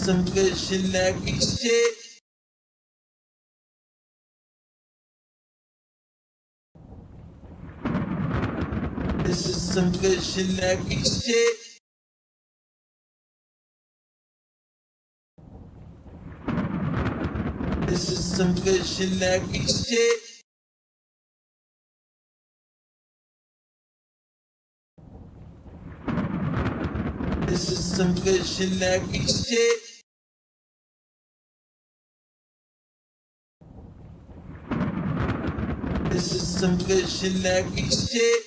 some visionary shit. This is some visionary shit. This is some visionary shit. This is some visionary shit. This is some visionary shit.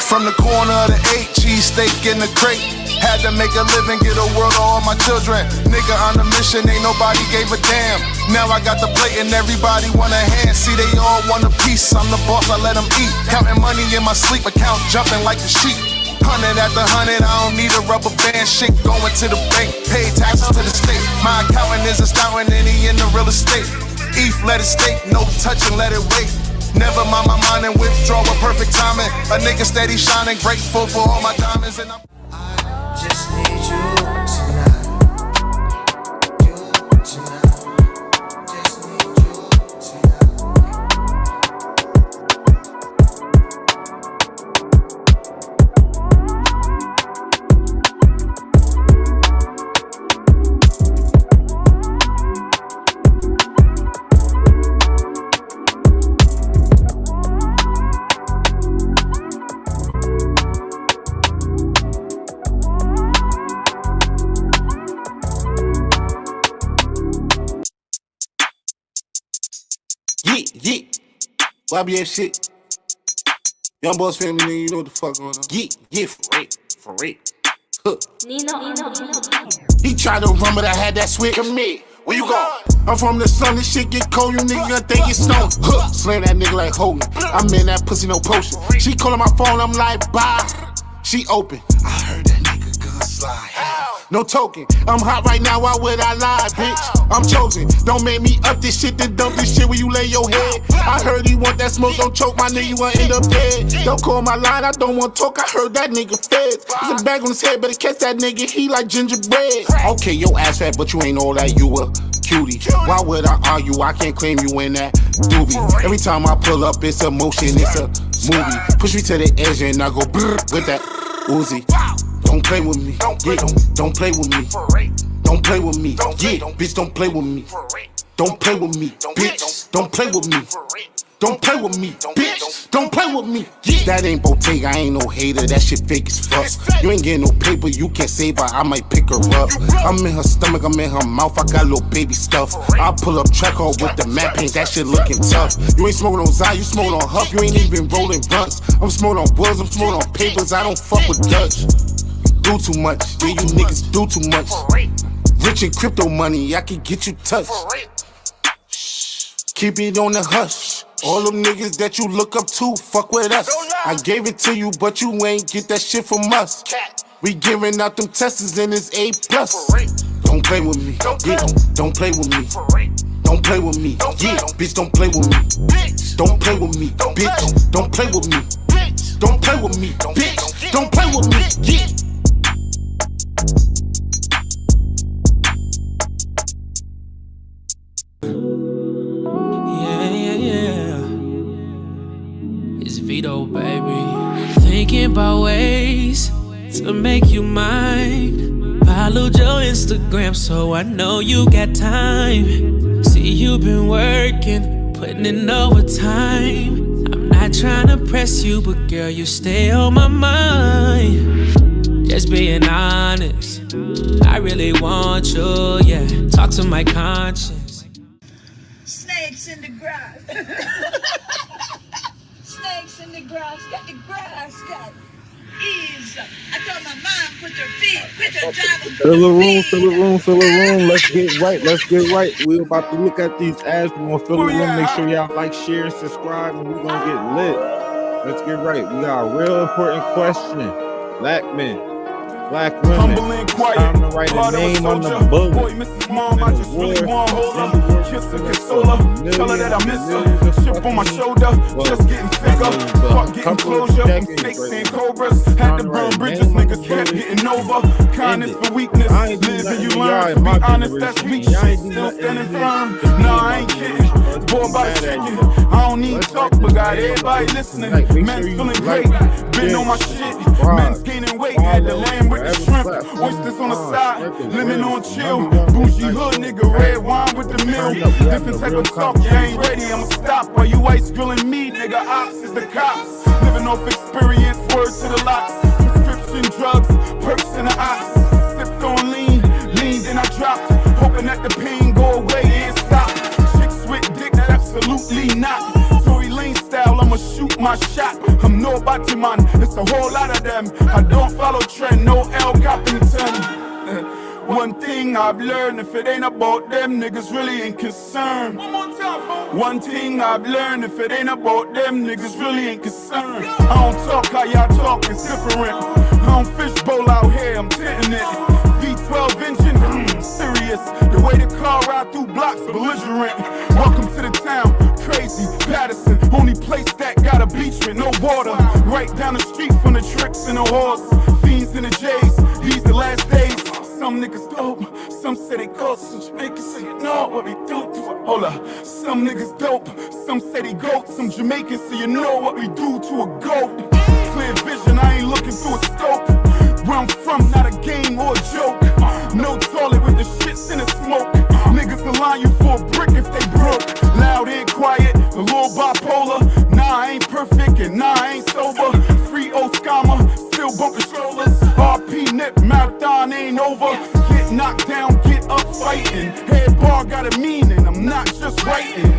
From the corner of the 8, cheesesteak in the crate. Had to make a living, get a world to all my children. Nigga on a mission, ain't nobody gave a damn. Now I got the plate and everybody want a hand. See, they all want a piece, I'm the boss, I let them eat. Counting money in my sleep account, jumping like the sheep. 100 after 100, I don't need a rubber band. Shit going to the bank, pay taxes to the state. My accountant is astounding and he in the real estate. ETH, let it stake, no touching, let it wait. Never mind my mind and withdraw with perfect timing. A nigga steady shining, grateful for all my diamonds. And I just need you tonight. Yeah. YBF shit. Young boss family, nigga, you know what the fuck going on. Yeah, for real. Huh. Nino. He tried to run, but I had that switch. Come here, where you going? I'm from the sun, this shit get cold, you nigga gonna think it's snow. Huh. Slam that nigga like Hogan. I'm in that pussy, no potion. She calling my phone, I'm like, bye. She open. I heard that nigga gun slide. No token, I'm hot right now, why would I lie, bitch? I'm chosen, don't make me up this shit, then dump this shit where you lay your head. I heard he want that smoke, don't choke my nigga, you wanna end up dead. Don't call my line, I don't want talk, I heard that nigga feds. There's a bag on his head, better catch that nigga, he like gingerbread. Okay, your ass fat, but you ain't all that, you a cutie. Why would I argue, I can't claim you in that doobie. Every time I pull up, it's a motion, it's a movie. Push me to the edge and I go brrr with that Uzi. Don't play with me, yeah, don't play with me. Don't play with me, yeah, bitch, don't play with me. Don't play with me, bitch, don't play with me. Don't play with me, bitch, don't play with me. Yeah. That ain't Bottega, I ain't no hater, that shit fake as fuck. You ain't getting no paper, you can't save her, I might pick her up. I'm in her stomach, I'm in her mouth, I got little baby stuff. I pull up track hard with the map paint, that shit looking tough. You ain't smoking on Zai, you smoking on Huff, you ain't even rolling blunts. I'm smoking on Woods, I'm smoking on papers, I don't fuck with Dutch. Do too much, yeah, you niggas do too much. Rich in crypto money, I can get you touched. Keep it on the hush. All them niggas that you look up to, fuck with us. I gave it to you, but you ain't get that shit from us. We giving out them tests and it's A+. Don't play with me, yeah, don't play with me. Don't play with me, yeah, bitch, don't play with me. Don't play with me, bitch, don't play with me. Don't play with me, bitch, don't play with me, yeah. Yeah. It's Vito, baby. Thinking about ways to make you mine. Followed your Instagram, so I know you got time. See, you been working, putting in overtime. I'm not trying to press you, but girl, you stay on my mind. Just being honest, I really want you, yeah. Talk to my conscience. Snakes in the grass. Snakes in the grass. Got the grass. Got ease. I told my mom, put your feet, put your job on. Fill the room. Let's get right. We're about to look at these ads. We're gonna fill the room. Make sure y'all like, share, and subscribe, and we're gonna get lit. Let's get right. We got a real important question. Black men, Black women. Humble and quiet. Time to write a name on the bullet. Boy, Mrs. Mom, I just really want to hold her. Kiss her, console her. Tell her that I miss her. Chip on my shoulder, just getting thicker. Fuck getting closure from snakes and cobras. Had to burn bridges, niggas kept getting over. Kindness for weakness. Live and you learn. To be honest, that's weak shit. Still standing firm. Nah, I ain't kidding. Boy, about chicken. I don't need talk, but got everybody listening. Man's feeling great. Been on my shit. Men's gaining weight. Had to land with the shrimp. Oysters on the side. Lemon on chill. Bougie hood nigga. Red wine with the mill. Different type of talk. You ain't ready. I'ma stop while you ice grilling me, nigga. Ops is the cops. Living off experience. Words to the locks. Prescription drugs. Perks in the ops. Sipped on lean. Lean, then I dropped. Hoping that the pain go away and stop. Chicks with dicks, absolutely not. Tory Lane style, I'ma shoot my shot. I'm nobody man, it's a whole lot of them. I don't follow trend, no L Cappington. One thing I've learned, if it ain't about them, niggas really ain't concerned. One thing I've learned, if it ain't about them, niggas really ain't concerned. I don't talk how y'all talk, it's different. I don't fishbowl out here, I'm tinting it. V12 engine, serious. The way the car ride through blocks, belligerent. Welcome to the town, crazy. Patterson, only place that got a beach with no water. Right down the street from the tricks and the horse. Fiends in the J's, these the last days. Some niggas dope, some say they goat. Some Jamaicans say you know what we do to a hold up. Some niggas dope, some say they goat. Some Jamaicans say you know what we do to a goat. Clear vision, I ain't looking through a scope. Where I'm from, not a game or a joke. No toilet with the shits in the smoke. Niggas will line you for a brick if they broke. Loud and quiet, a little bipolar. Nah, I ain't perfect and nah, I ain't sober. Free old scammer, still bumping strollers. RP nip, marathon ain't over. Get knocked down, get up fighting. Head bar got a meaning, I'm not just writing.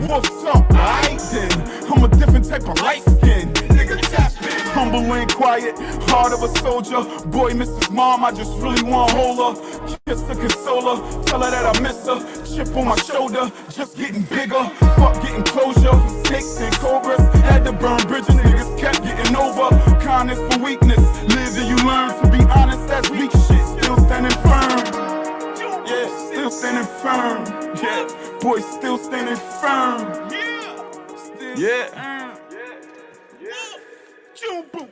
Wolf talk, I ain't then. I'm a different type of light skin. Nigga tap in. Humble and quiet, heart of a soldier. Boy, Mrs. Mom, I just really want to hold her. Kiss her, console her, tell her that I miss her. Chip on my shoulder, just getting bigger. Fuck getting closure, snakes and cobras. Had to burn bridges, niggas kept getting over. Kindness for weakness, live and you learn. To be honest, that's weak shit, still standing firm. Yeah, still standing firm. Yeah, boy, still standing firm. Yeah. Boom.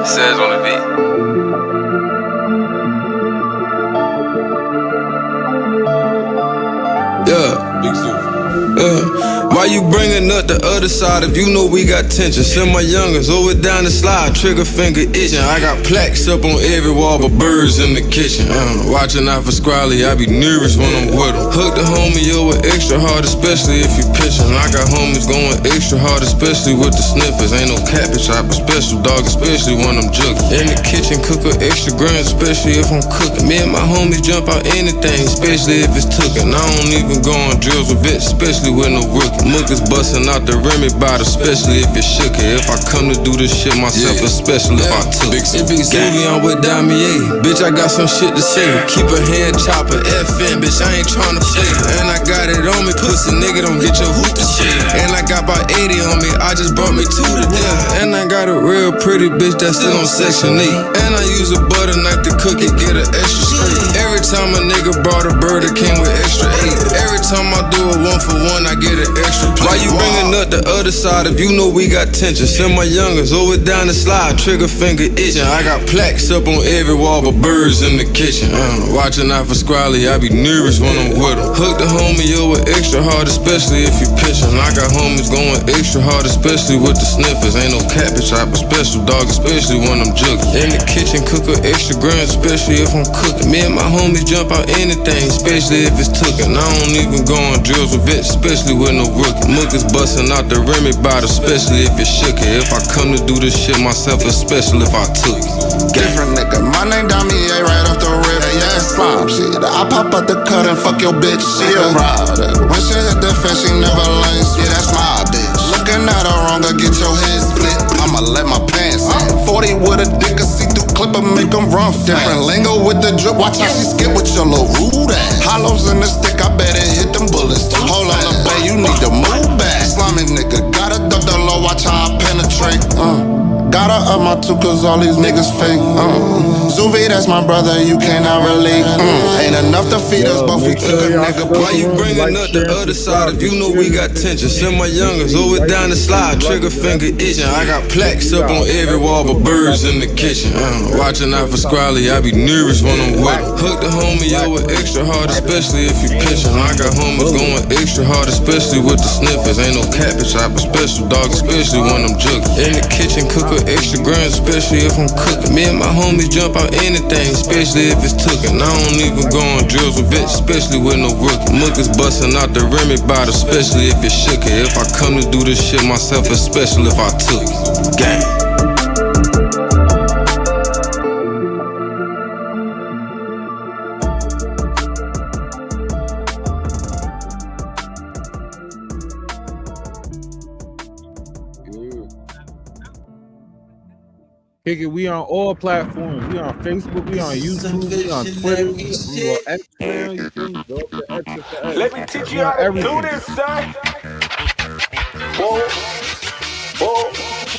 Says on the beat. Yeah, big zoo. Why you bringing up the other side if you know we got tension? Send my youngers over down the slide, trigger finger itching. I got plaques up on every wall, but birds in the kitchen. Watching out for Squally, I be nervous when I'm with them. Hook the homie over extra hard, especially if you pitching. I got homies going extra hard, especially with the sniffers. Ain't no cabbage, I be special, dog, especially when I'm jugging. In the kitchen, cook a extra grand, especially if I'm cooking. Me and my homies jump out anything, especially if it's tookin'. I don't even go on drills with vets, especially with no rookie. Mookers bustin' out the Remy bottle, especially if it shook it. If I come to do this shit myself, especially if I took it. Baby, I'm with Damier. Bitch, I got some shit to say. Keep a hand chopper, FN, bitch, I ain't tryna play. And I got it on me, pussy nigga, don't get your hoop to shit. And I got about 80 on me, I just brought me 2 to death. And I got a real pretty bitch that's still on Section 8. And I use a butter knife to cook it, get her extra straight. Every time a nigga brought a bird, it came with extra 8. Every time I do a 1 for 1, I get an extra plate. Why you bringing up the other side if you know we got tension? Send my youngers over down the slide, trigger finger itching. I got plaques up on every wall, but birds in the kitchen. Watching out for Scrawly, I be nervous when I'm with him. Hook the homie over extra hard, especially if you pitching. I got homies going extra hard, especially with the sniffers. Ain't no cabbage, I a special dog, especially when I'm jugging. In the kitchen, cook a extra grand, especially if I'm cooking. Me and my homies jump out anything, especially if it's tookin'. I don't even go on drills with vets, especially with no rookie. Mookers bustin' out the Remy bottle, especially if it shook it. If I come to do this shit myself, especially if I took it. Different nigga, my name Damier right off the rip. Yeah, it's slime shit. I pop out the cut and fuck your bitch. She a rider. When she hit the fence, she never lanes. Yeah, that's my bitch. Looking at her wrong, I get your head split. I'ma let my pants in. 40 with a dick, a see-through clipper, make them run fast. Different lingo with the drip, watch how she skip with your little rude ass. Hollows in the stick, I bet it hit them bullets too. Hold on, little babe, you need to move back. Slimy nigga, gotta duck the low, watch how I penetrate. Gotta up my two, cause all these niggas fake. Zuvi, that's my brother, you cannot relate. Ain't enough to feed us, but we took a nigga. Why you bringing up the other side if you know we got tension? Send my youngers over down the slide, trigger finger itching. I got plaques up on every wall, but birds in the kitchen. Watching out for Scrawly, I be nervous when I'm with him. Hook the homie over extra hard, especially if you pitching. I got homies going extra hard, especially with the sniffers. Ain't no cabbage, I a special dog, especially when I'm jugging. In the kitchen, cook a extra grand, especially if I'm cooking. Me and my homies jump out anything, especially if it's tookin'. I don't even go on drills with vets, especially with no rookie. Mookers bustin' out the Remy bottle, especially if it shook it. If I come to do this shit myself, especially if I took it. Gang. Kick it, we on all platforms. We on Facebook, we on YouTube, we on Twitter, we on X now. You feel me? Go up to X if the X. Let me teach you how to do this, son. Whoa. Whoa.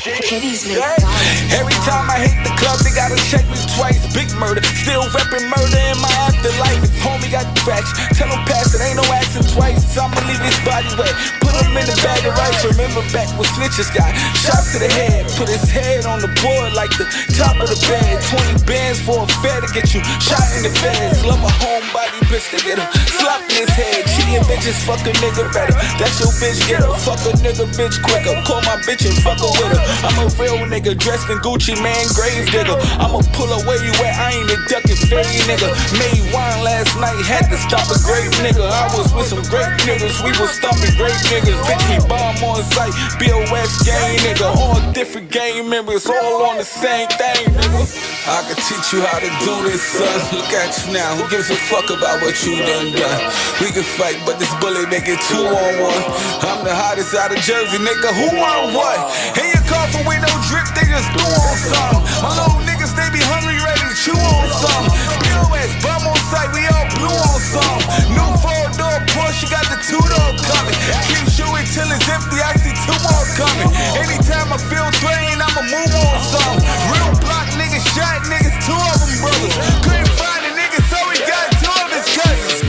Every time I hit the club, they gotta check me twice. Big murder, still reppin' murder in my afterlife. If homie got the facts, tell him pass it, ain't no asking twice. I'ma leave this body wet, put him in the bag of rice. Remember back when Snitches got shots to the head, put his head on the board like the top of the bed. 20 bands for a fare to get you shot in the feds. Love a homebody bitch to get him slapped in his head. Cheating bitches, fuck a nigga better. That's your bitch, get her. Fuck a nigga bitch quicker. Call my bitch and fuck her with her. I'm a real nigga dressed in Gucci, man, grave digger. I'ma pull up where you at, I ain't a duckin' fade nigga. Made wine last night, had to stop a great nigga. I was with some great niggas, we was stomping great niggas. Bitch, we bomb on sight, BOS gang nigga. All different gang members, all on the same thing, nigga. I can teach you how to do this, son. Look at you now, who gives a fuck about what you done? We can fight, but this bullet make it 2 on 1. I'm the hottest out of Jersey, nigga, who on what? Here you come from with no drip, they just do on some. My little niggas, they be hungry, ready to chew on some. BOS, bum on sight, we all blue on some. New 4-door Porsche, got the 2-door coming. Keep shooting till it's empty, I see 2 more coming. Anytime I feel threatened, I'ma move on some. Real block niggas, shot niggas, 2 of them brothers. Couldn't find a nigga, so he got 2 of his cousins.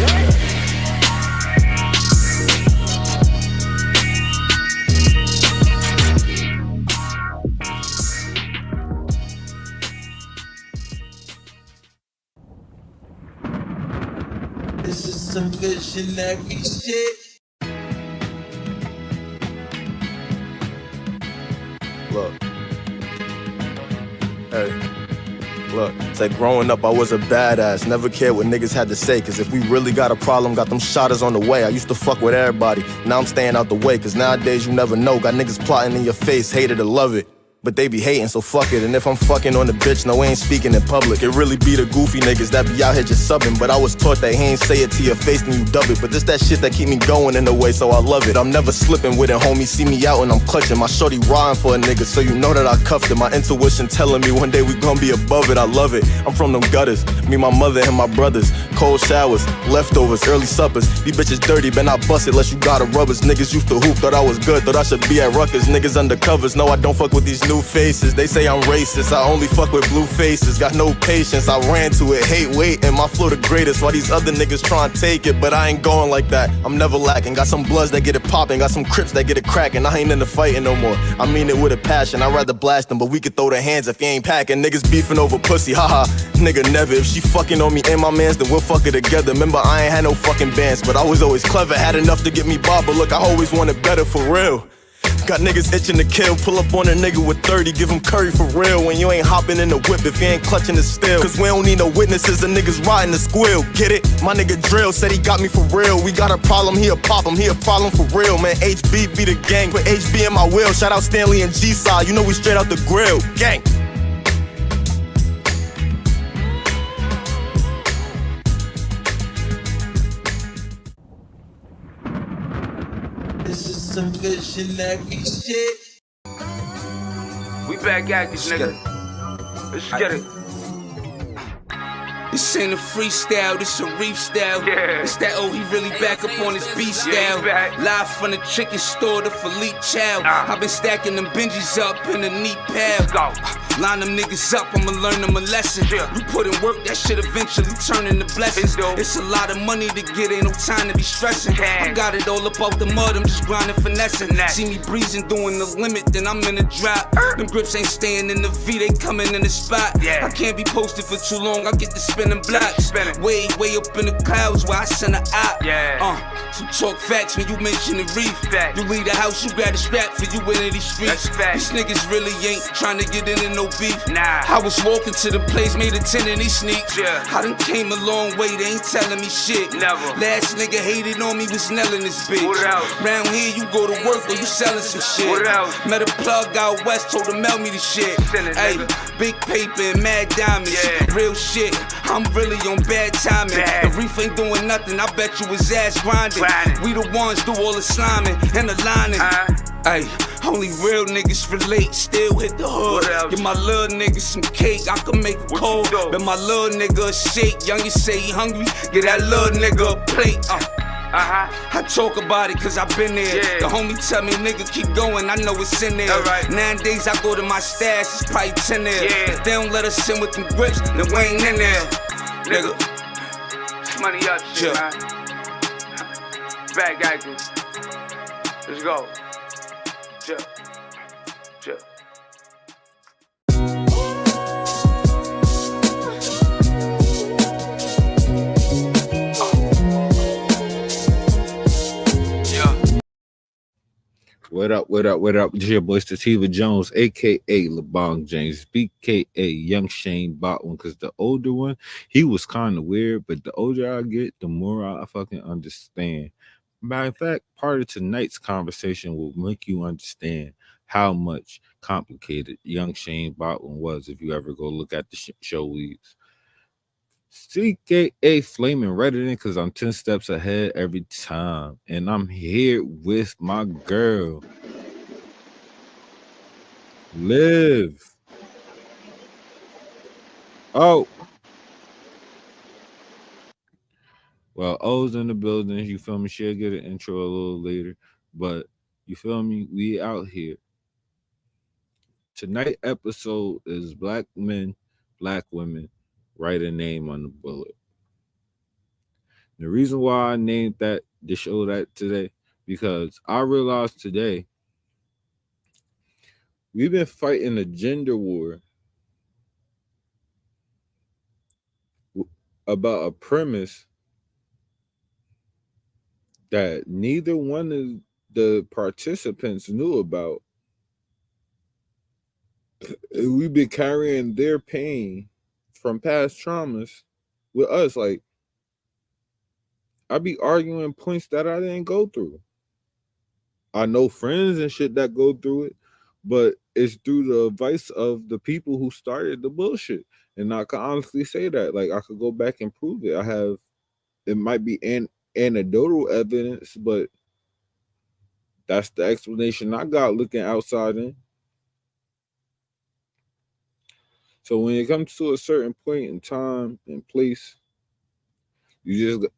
This is some visionary shit. Look. Hey. Look. Say growing up I was a badass. Never cared what niggas had to say. Cause if we really got a problem, got them shotters on the way. I used to fuck with everybody. Now I'm staying out the way. Cause nowadays you never know. Got niggas plotting in your face, hate it or love it. But they be hating, so fuck it. And if I'm fucking on the bitch, no, we ain't speaking in public. It really be the goofy niggas that be out here just subbing. But I was taught that he ain't say it to your face, then you dub it. But this that shit that keep me going in a way, so I love it. I'm never slipping with it, homie. See me out and I'm clutching. My shorty riding for a nigga, so you know that I cuffed it. My intuition telling me one day we gon' be above it. I love it. I'm from them gutters. Me, my mother, and my brothers. Cold showers, leftovers, early suppers. These bitches dirty, but not bust it unless you got a rubbers. Niggas used to hoop, thought I was good, thought I should be at Ruckers. Niggas undercovers, no, I don't fuck with these new new faces. They say I'm racist, I only fuck with blue faces. Got no patience, I ran to it, hate waiting. My flow the greatest, while these other niggas try and take it. But I ain't going like that, I'm never lacking. Got some bloods that get it popping, got some crips that get it cracking. I ain't into fighting no more, I mean it with a passion. I'd rather blast them, but we could throw the hands if you ain't packing. Niggas beefing over pussy, haha, nigga never. If she fucking on me and my mans, then we'll fuck it together. Remember, I ain't had no fucking bands, but I was always clever. Had enough to get me bob, but look, I always wanted better for real. Got niggas itching to kill, pull up on a nigga with 30, give him curry for real. When you ain't hopping in the whip, if you ain't clutching the steel. Cause we don't need no witnesses, the niggas riding the squill, get it? My nigga Drill said he got me for real. We got a problem, he'll pop him, he a problem for real. Man, HB be the gang, put HB in my wheel. Shout out Stanley and G-Side, you know we straight out the grill, gang. This is some visionary shit. We back at this nigga. Let's get it. This ain't a freestyle, this a reef style. Yeah. It's that he really back up on his beat style. back. Live from the chicken store to Philippe Chow. I've been stacking them Benjis up in a neat pal. Go. Line them niggas up, I'ma learn them a lesson. Yeah. You put in work, that shit eventually turn into blessings. It's a lot of money to get, ain't no time to be stressing. I got it all up off the mud, I'm just grinding, finessing. See me breezing, doing the limit, then I'm in a drop. Them grips ain't staying in the V, they coming in the spot. I can't be posted for too long, I get to spinning blocks. Way up in the clouds where I send a op. So talk facts when you mention the reef. You leave the house, you grab a strap for you into these streets. These niggas really ain't trying to get into no beef. I was walking to the place, made a 10 in these sneaks. I done came a long way, they ain't telling me shit. Last nigga hated on me, was nailing this bitch. Round here, you go to work or you selling some shit. Met a plug out west, told him mail me the shit. Hey, big paper and mad diamonds. Real shit, I'm really on bad timing. The reef ain't doing nothing, I bet you his ass grinding. We the ones do all the sliming and the lining. Ay, only real niggas relate, still hit the hood. Give my little nigga some cake, I can make it cold. Bet my little nigga a shake, youngest say he hungry, get that little nigga a plate. I talk about it cause I been there. The homie tell me nigga keep going, I know it's in there. Nowadays I go to my stash, it's probably 10 there. If they don't let us in with them grips, then we ain't in there. Nigga, Money up, shit, man. Back acting. Let's go. Chill. Chill. What up, what up, what up? It's your boy Sativa Jones, aka LeBron James, BKA Young Shane Botwin, because the older one, he was kind of weird, but the older I get, the more I fucking understand. Matter of fact, part of tonight's conversation will make you understand how much complicated Young Shane Botwin was if you ever go look at the show weeds. CKA Flaming Redditing because I'm 10 steps ahead every time. And I'm here with my girl, Liv. Oh. Well, O's in the building. You feel me? She'll get an intro a little later. But you feel me? We out here. Tonight episode is Black Men, Black Women, write a name on the bullet. The reason why I named the show that today, because I realized today we've been fighting a gender war about a premise that neither one of the participants knew about. We've been carrying their pain from past traumas with us. Like, I be arguing points that I didn't go through. I know friends and shit that go through it, but it's through the advice of the people who started the bullshit. And I can honestly say that. Like, I could go back and prove it. It might be anecdotal evidence, but that's the explanation I got looking outside in. So when it comes to a certain point in time and place, you just,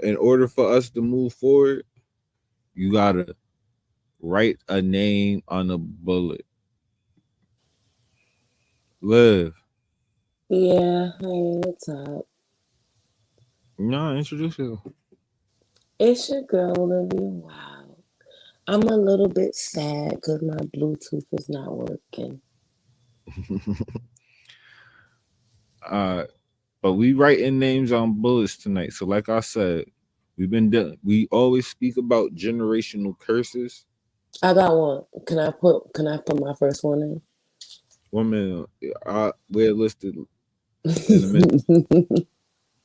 in order for us to move forward, you gotta write a name on a bullet. Live. Yeah, hey, what's up? No, introduce yourself. It's your girl, Olivia. Wow. I'm a little bit sad because my Bluetooth is not working. But we writing names on bullets tonight. So, like I said, we always speak about generational curses. I got one. Can I put my first one in? 1 minute, we're listed in a minute.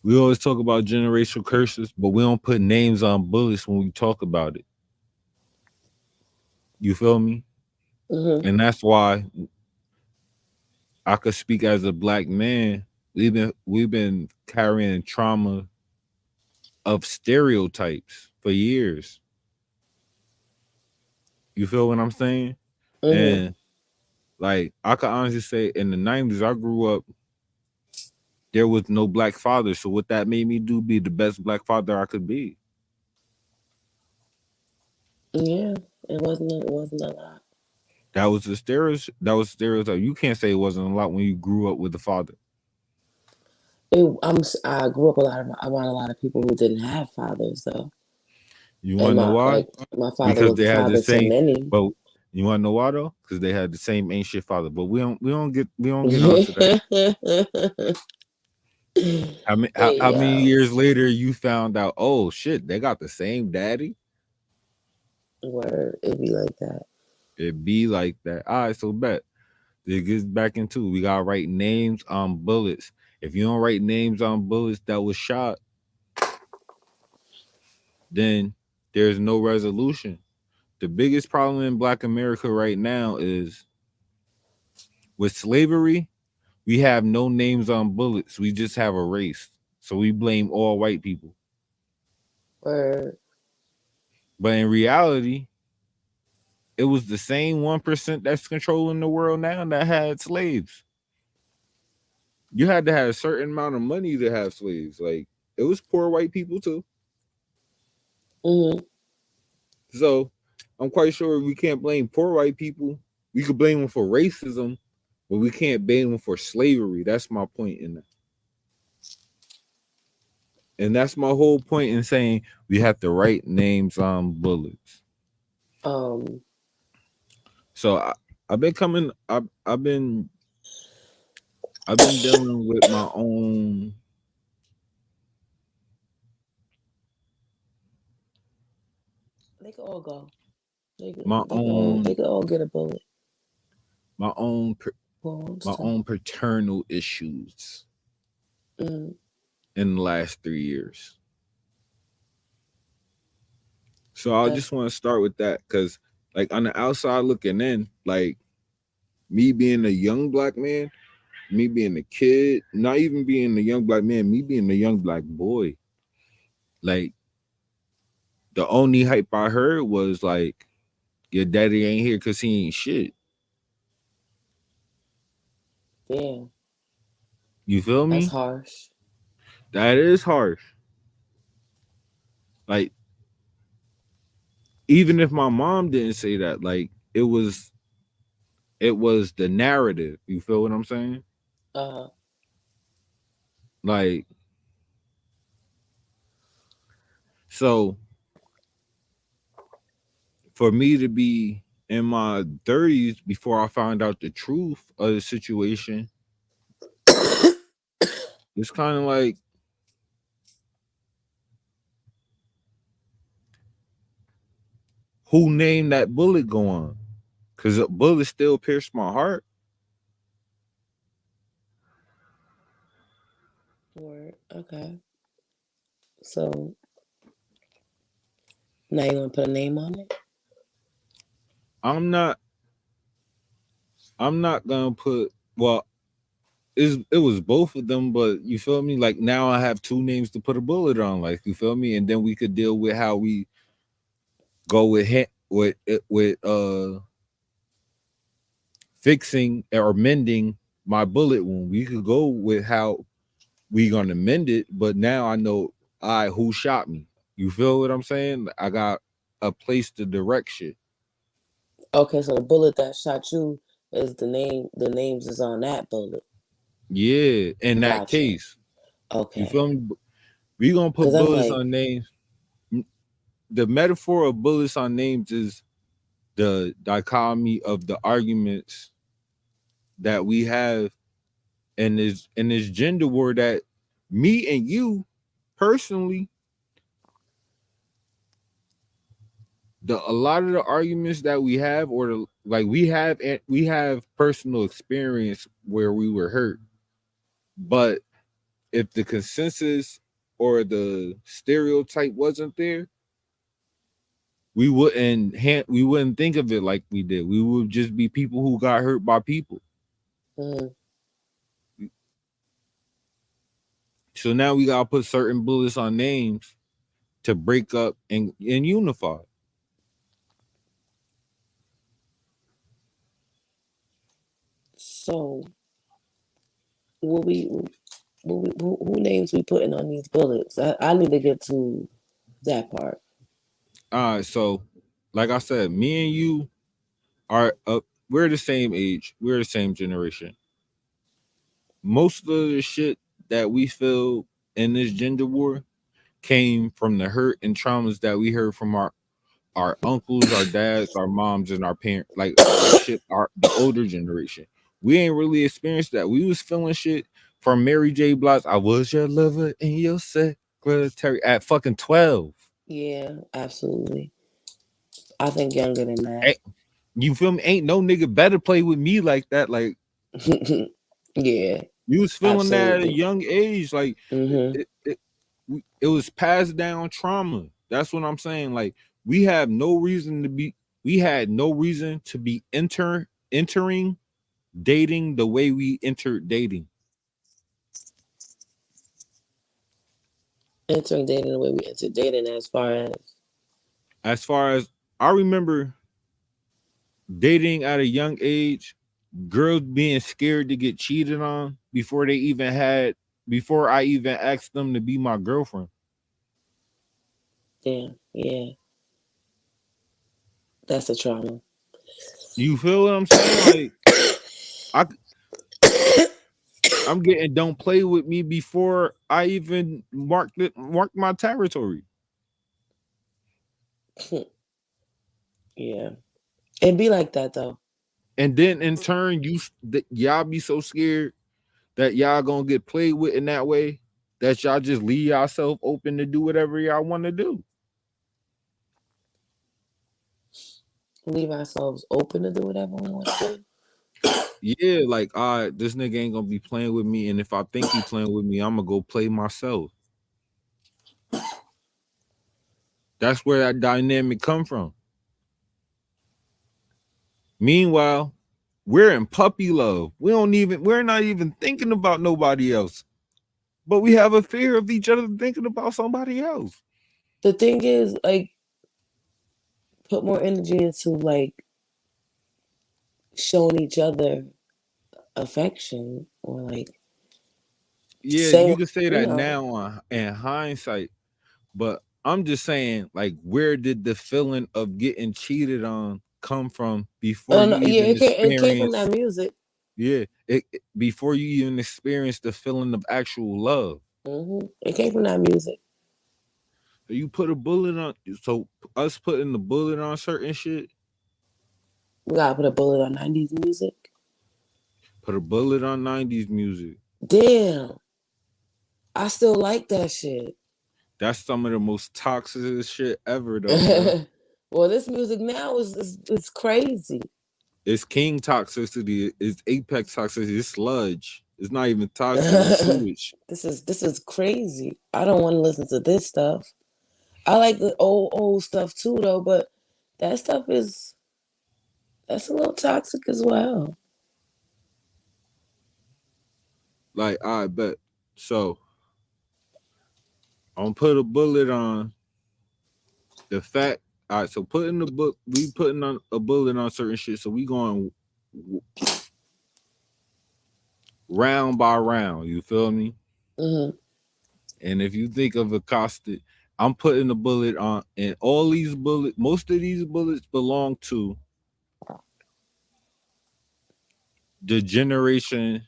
We always talk about generational curses, but we don't put names on bullets when we talk about it. You feel me? Mm-hmm. And that's why I could speak as a black man. We've been carrying trauma of stereotypes for years. You feel what I'm saying? Mm-hmm. And like I could honestly say in the 90s, I grew up, there was no black father. So what that made me do be the best black father I could be. Yeah, it wasn't a lot. That was stereotype. You can't say it wasn't a lot when you grew up with a father. I grew up around a lot of people who didn't have fathers though, You and wanna know why? my father Because was they the had the father to same many. but you wanna know why though? Because they had the same ancient father. But we don't get onto that. How many Hey, years later you found out, oh shit, they got the same daddy? word, it be like that. It be like that. All right, so bet. It gets back into we gotta write names on bullets. If you don't write names on bullets that was shot, then there's no resolution. The biggest problem in Black America right now is with slavery, we have no names on bullets. We just have a race. So we blame all white people. Word. But in reality, it was the same 1% that's controlling the world now that had slaves. You had to have a certain amount of money to have slaves. Like it was poor white people too. Mm-hmm. So I'm quite sure we can't blame poor white people. We could blame them for racism, but we can't blame them for slavery. That's my point in that. And that's my whole point in saying we have to write names on bullets. Um, So I've been coming. I've been dealing with they could all go. They could, my they could all they own could all get a bullet. my own Pause. my own paternal issues Mm, in the last 3 years. So I that's just want to start with that because, like, on the outside looking in, like me being a young black man, me being a kid, not even being a young black man, me being a young black boy, like the only hype I heard was like, your daddy ain't here because he ain't shit. damn. You feel That's me? harsh. That is harsh. Like, even if my mom didn't say that, like it was the narrative. You feel what I'm saying? Uh, Like, so for me to be in my 30s before I found out the truth of the situation, it's kind of like, who named that bullet go on? Because a bullet still pierced my heart. word. Okay. So now you want to put a name on it? I'm not. I'm not gonna put. Well, it was both of them, but you feel me? Like now I have two names to put a bullet on. Like you feel me? And then we could deal with how we go with fixing or mending my bullet wound. We could go with how we gonna mend it, but now I know who shot me. You feel what I'm saying? I got a place to direct shit. Okay, so the bullet that shot you Is the names is on that bullet. Yeah, in that Gotcha. case, you Okay. feel me? We gonna put Cause I'm bullets like, on names. The metaphor of bullets on names is the dichotomy of the arguments that we have in this gender war that me and you personally, a lot of the arguments that we have, or like we have personal experience where we were hurt, but if the consensus or the stereotype wasn't there, we wouldn't think of it like we did. We would just be people who got hurt by people. mm, So now we gotta put certain bullets on names to break up and unify. so what we who names we putting on these bullets? I need to get to that part. All right, so like I said, me and you are we're the same age, we're the same generation. Most of the shit that we feel in this gender war came from the hurt and traumas that we heard from our uncles, our dads, our moms, and our parents, like shit, the older generation. We ain't really experienced that. We was feeling shit from Mary J. Blige. I was your lover and your secretary at fucking 12. Yeah, absolutely. I think younger than that. Hey, you feel me? Ain't no nigga better play with me like that. Like Yeah, you was feeling that at a absolutely. young age. Like Hmm. it was passed down trauma. That's what I'm saying. Like we have no reason to be. We had no reason to be entering dating the way we entered dating. Entering dating the way we entered dating, As far as I remember dating at a young age, girls being scared to get cheated on before I even asked them to be my girlfriend. yeah, yeah, that's a trauma. You feel what I'm saying? Like I I'm getting don't play with me before I even marked my territory. Yeah, it be like that though. And then in turn, y'all be so scared that y'all gonna get played with in that way that y'all just leave yourself open to do whatever y'all want to do. Leave ourselves open to do whatever we want to do. Yeah, like this nigga ain't gonna be playing with me, and if I think he playing with me, I'm gonna go play myself. That's where that dynamic come from. Meanwhile, we're in puppy love. We're not even thinking about nobody else. But we have a fear of each other thinking about somebody else. The thing is, like, put more energy into like showing each other affection or like Yeah, saying, you can say you that know, now in hindsight, but I'm just saying, like, where did the feeling of getting cheated on come from before you no, yeah, even it came from that experience? music. Yeah, before you even experience the feeling of actual love. It came from that music. You put a bullet on, so us putting the bullet on certain shit, We gotta put a bullet on '90s music. put a bullet on 90s music. Damn, I still like that shit. That's some of the most toxic shit ever, though, bro. Well, this music now is crazy. It's king toxicity. It's apex toxicity. It's sludge. It's not even toxic. It's sewage. This is crazy. I don't want to listen to this stuff. I like the old stuff too though, but that stuff that's a little toxic as well. Like, I bet. So I'm gonna put a bullet on the fact. All right. So putting the book, we putting on a bullet on certain shit. So we going round by round. You feel me? Hmm. And if you think of accosted, I'm putting a bullet on, and most of these bullets belong to the generation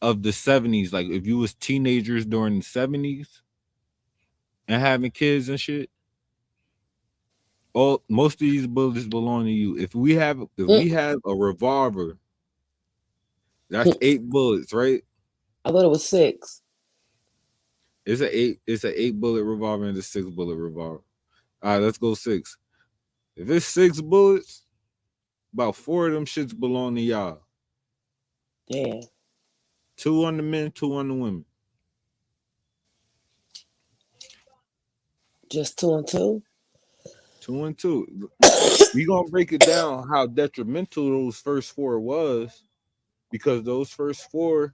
of the 70s, like if you was teenagers during the 70s and having kids and shit, all most of these bullets belong to you. If we have a revolver, that's 8 bullets, right? I thought it was 6. It's an 8 bullet revolver and a 6 bullet revolver. All right, let's go 6. If it's 6 bullets, about 4 of them shits belong to y'all. Yeah, 2 on the men, 2 on the women. just 2 and 2. 2 and 2. We gonna break it down how detrimental those first 4 was, because those first 4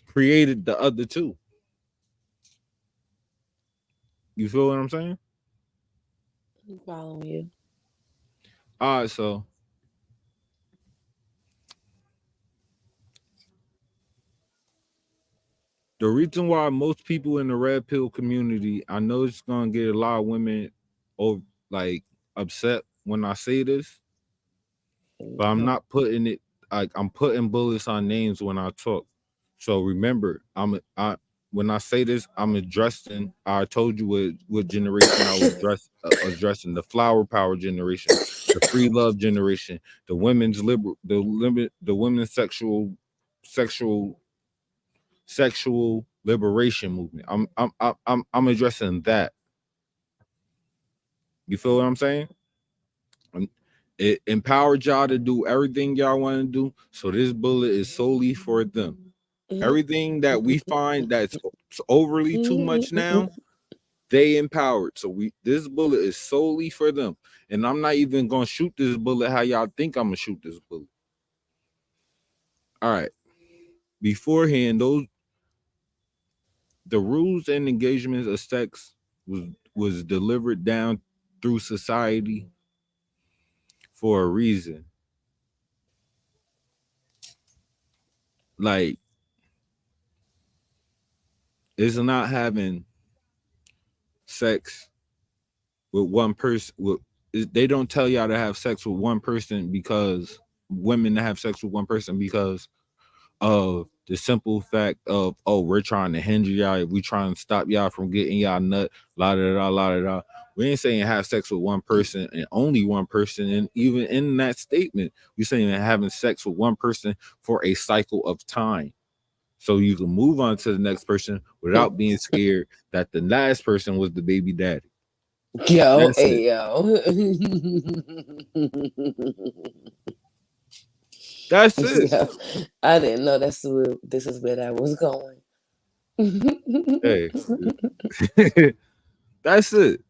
created the other 2. You feel what I'm saying? I'm following you. All right, so the reason why most people in the red pill community, I know it's gonna get a lot of women like upset when I say this, but I'm not putting it like I'm putting bullets on names when I talk. So remember, when I say this, I'm addressing. I told you what generation I was addressing: the flower power generation, the free love generation, the the women's sexual sexual liberation movement. I'm addressing that. You feel what I'm saying? It empowered y'all to do everything y'all want to do. So this bullet is solely for them. Everything that we find that's overly too much now, they empowered. So this bullet is solely for them. And I'm not even gonna shoot this bullet how y'all think I'm gonna shoot this bullet. All right. Beforehand, the rules and engagements of sex was delivered down through society for a reason. Like, it's not having sex with one person. They don't tell y'all to have sex with one person, because women to have sex with one person because of the simple fact of, oh, we're trying to hinder y'all, we trying to stop y'all from getting y'all nut, la da da la da da. We ain't saying have sex with one person and only one person, and even in that statement, we're saying having sex with one person for a cycle of time, so you can move on to the next person without being scared that the last person was the baby daddy. Yo, That's it. hey, yo. That's it. Yo, I didn't know this is where that was going. Hey, that's it.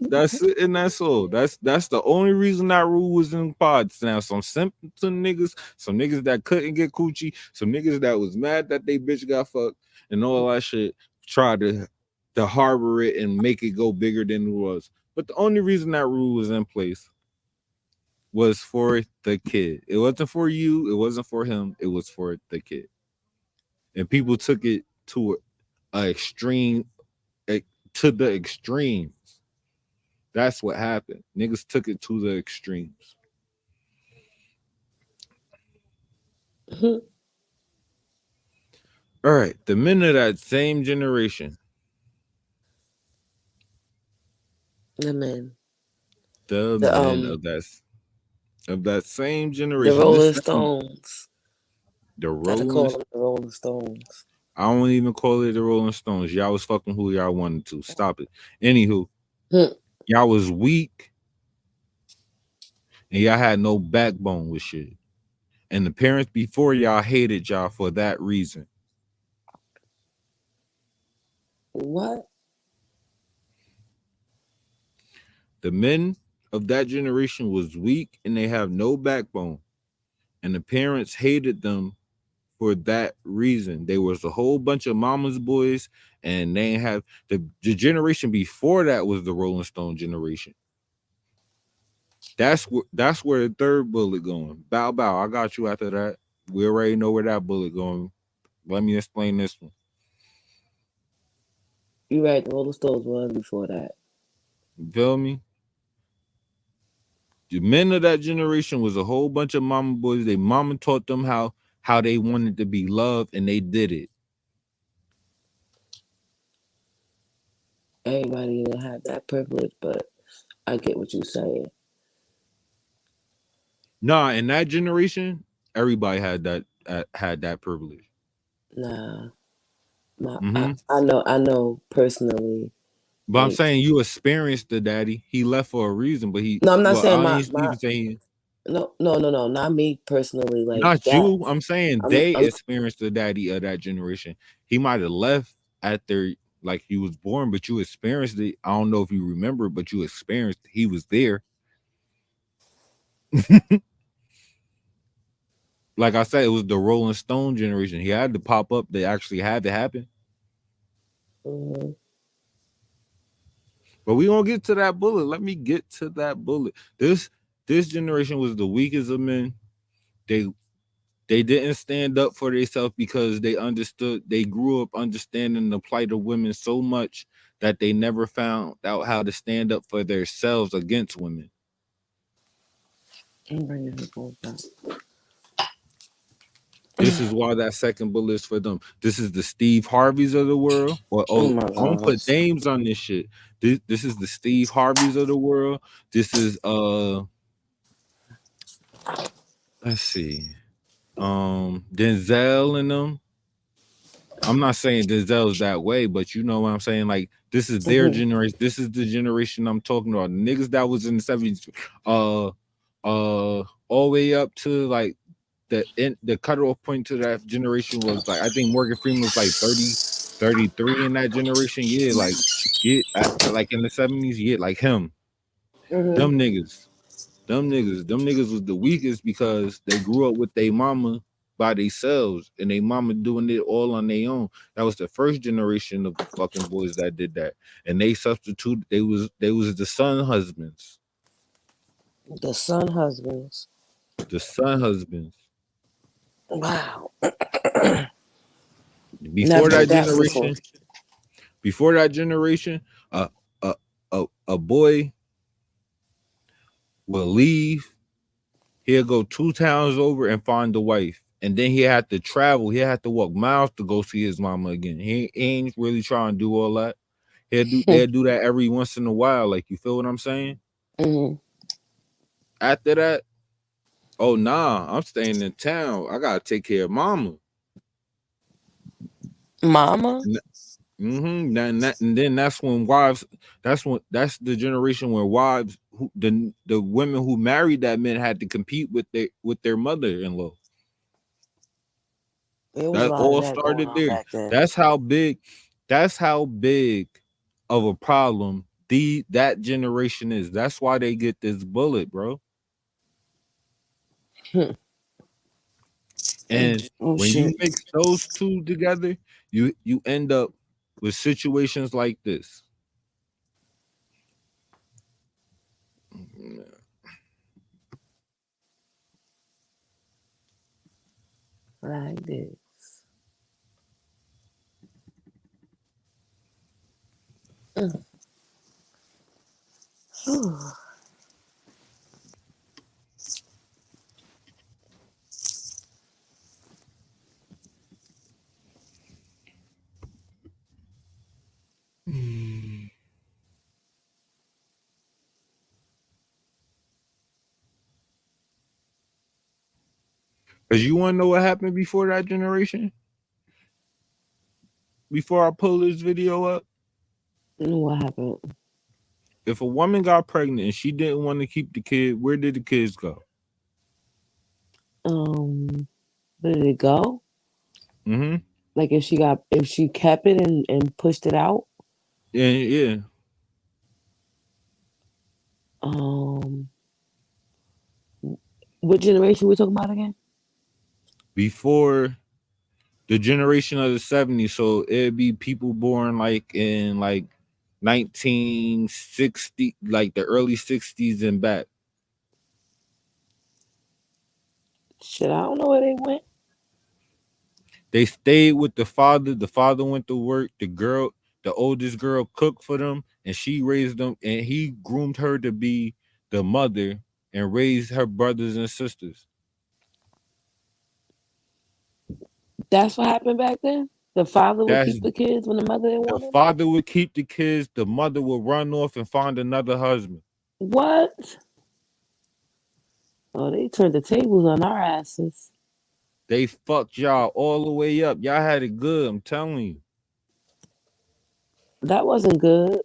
That's it, and that's all. That's the only reason that rule was in pods. Now, some simpleton niggas, some niggas that couldn't get coochie, some niggas that was mad that they bitch got fucked, and all that shit, tried to harbor it and make it go bigger than it was. But the only reason that rule was in place was for the kid. It wasn't for you. It wasn't for him. It was for the kid. And people took it to a extreme, to the extremes. That's what happened. Niggas took it to the extremes. All right, the men of that same generation, The men. the The men of that same the generation. Rolling Stones. The Gotta Rolling. call them the Rolling Stones. I don't even call it the Rolling Stones. Y'all was fucking who y'all wanted to. Stop it. Anywho, y'all was weak and y'all had no backbone with shit. And the parents before y'all hated y'all for that reason. What? The men of that generation was weak and they have no backbone. And the parents hated them for that reason. They was a whole bunch of mama's boys, and they have the generation before that was the Rolling Stone generation. That's where the third bullet going. Bow bow. I got you after that. We already know where that bullet going. Let me explain this one. You right, the Rolling Stones was before that. You feel me? The men of that generation was a whole bunch of mama boys. They mama taught them how they wanted to be loved, and they did it. Everybody didn't have that privilege, but I get what you're saying. Nah, in that generation, everybody had that privilege. Nah, Mm-hmm. I know personally. But I'm Like, saying you experienced the daddy. He left for a reason, but no, I'm not saying I ain't even saying no, not me personally. Like not that. you. I'm saying they I'm experienced the daddy of that generation. He might have left after like he was born, but you experienced it. I don't know if you remember, but you experienced he was there. Like I said, it was the Rolling Stone generation. He had to pop up. They actually had to happen. mm-hmm. But we gonna get to that bullet. Let me get to that bullet. This generation was the weakest of men. They they didn't stand up for themselves because they grew up understanding the plight of women so much that they never found out how to stand up for themselves against women. I'm bringing it back. This is why that second bullet is for them. This is the Steve Harveys of the world. Or Oh my I don't put gosh. names on this shit. This is the Steve Harveys of the world. This is let's see. Denzel and them. I'm not saying Denzel's that way, but you know what I'm saying. Like this is their Mm-hmm. generation. This is the generation I'm talking about. The niggas that was in the 70s, all the way up to like the cutoff point to that generation was like I think Morgan Freeman was like 30, 33 in that generation. Yeah, like like in the 70s. Yeah, like him. Mm-hmm. Them niggas. Them niggas was the weakest because they grew up with their mama by themselves and they mama doing it all on their own. That was the first generation of fucking boys that did that. And they substitute they was the son husbands. The son husbands. The son husbands. Wow. Before Never that heard that before. generation, before that generation, a a boy will leave. He'll go 2 towns over and find a wife. And then he had to travel. He had to walk miles to go see his mama again. He ain't really trying to do all that. They'll do that every once in a while. Like you feel what I'm saying? Mm-hmm. After that, oh nah, I'm staying in town. I gotta take care of mama. Mama. Mm-hmm. And then that's when wives. That's the generation where wives, the women who married that men had to compete with their mother-in-law. There was a That lot of all that going started on there. back then. That's how big. That's how big of a problem that generation is. That's why they get this bullet, bro. And Oh when you shit. mix those two together, you end up with situations like this. Like this. Whew. Cause you want to know what happened before that generation? Before I pull this video up, What happened? if a woman got pregnant and she didn't want to keep the kid, where did the kids go? Where did it go? Mm-hmm. Like if she kept it and pushed it out. Yeah. Um, what generation we talking about again? Before the generation of the 70s, so it'd be people born like in like 1960, like the early 60s and back. Shit, I don't know where they went. They stayed with the father. The father went to work. The oldest girl cooked for them and she raised them and he groomed her to be the mother and raise her brothers and sisters. That's what happened back then. The father would That's keep the kids when the mother didn't the want them. father would keep the kids, the mother would run off and find another husband. What? Oh, they turned the tables on our asses. They fucked y'all all the way up. Y'all had it good, I'm telling you. That wasn't good.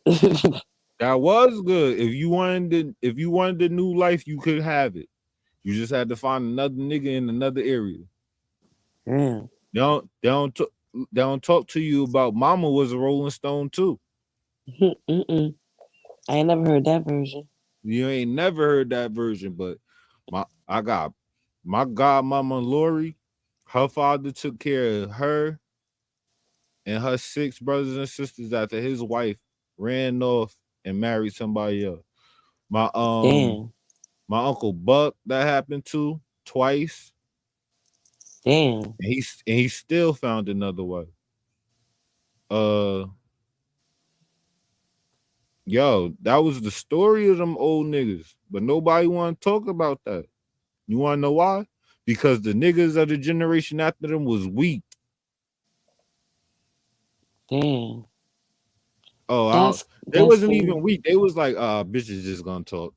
That was good. If you wanted the new life, you could have it. You just had to find another nigga in another area. Yeah. They don't talk to you about Mama was a Rolling Stone too. Mm-mm. I ain't never heard that version. You ain't never heard that version, but I got my godmama Lori. Her father took care of her and her 6 brothers and sisters after his wife ran off and married somebody else. My Damn. my uncle Buck, that happened to twice. Damn. And he still found another wife. Yo, that was the story of them old niggas, but nobody want to talk about that. You want to know why? Because the niggas of the generation after them was weak. Damn. Oh, they That's wasn't cool. even weak. They was like, bitches just gonna talk,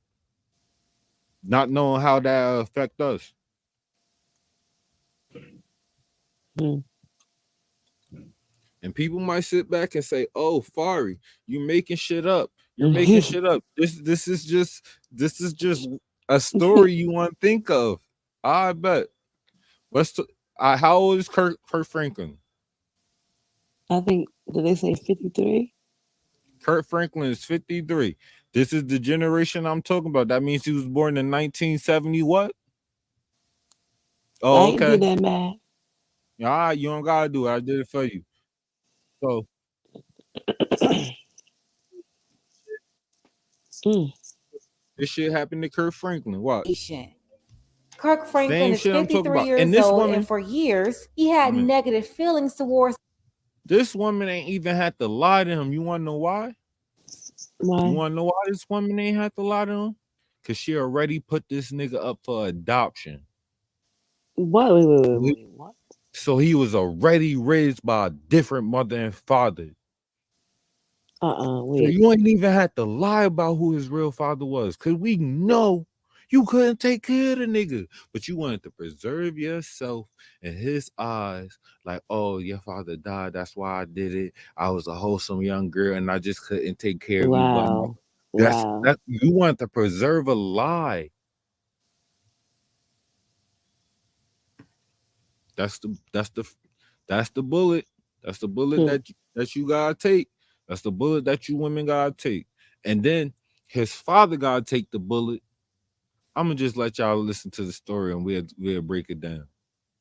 not knowing how that affect us. Hmm. And people might sit back and say, "Oh, Fari, you making shit up. You're making shit up. This is just a story you want to think of." I bet. How old is Kurt Franklin? I think, did they say 53? Kurt Franklin is 53. This is the generation I'm talking about. That means he was born in 1970 what? I Oh, ain't okay. did that math. All right, you don't gotta do it. I did it for you. So this shit happened to Kurt Franklin. What? Kirk Franklin Same is shit I'm talking 53 about. And years this old, woman, and for years, he had negative feelings towards. this woman ain't even had to lie to him. You want to know why? Why? You want to know why this woman ain't had to lie to him? Because she already put this nigga up for adoption. What? Wait. What? So he was already raised by a different mother and father. So Wait. you ain't even had to lie about who his real father was. Because we know you couldn't take care of the nigga. But you wanted to preserve yourself in his eyes. Like, oh, your father died. That's why I did it. I was a wholesome young girl and I just couldn't take care of you. Wow. That you want to preserve a lie. That's the bullet. That's the bullet that you gotta take. That's the bullet that you women gotta take. And then his father gotta take the bullet. I'm gonna just let y'all listen to the story and we'll break it down.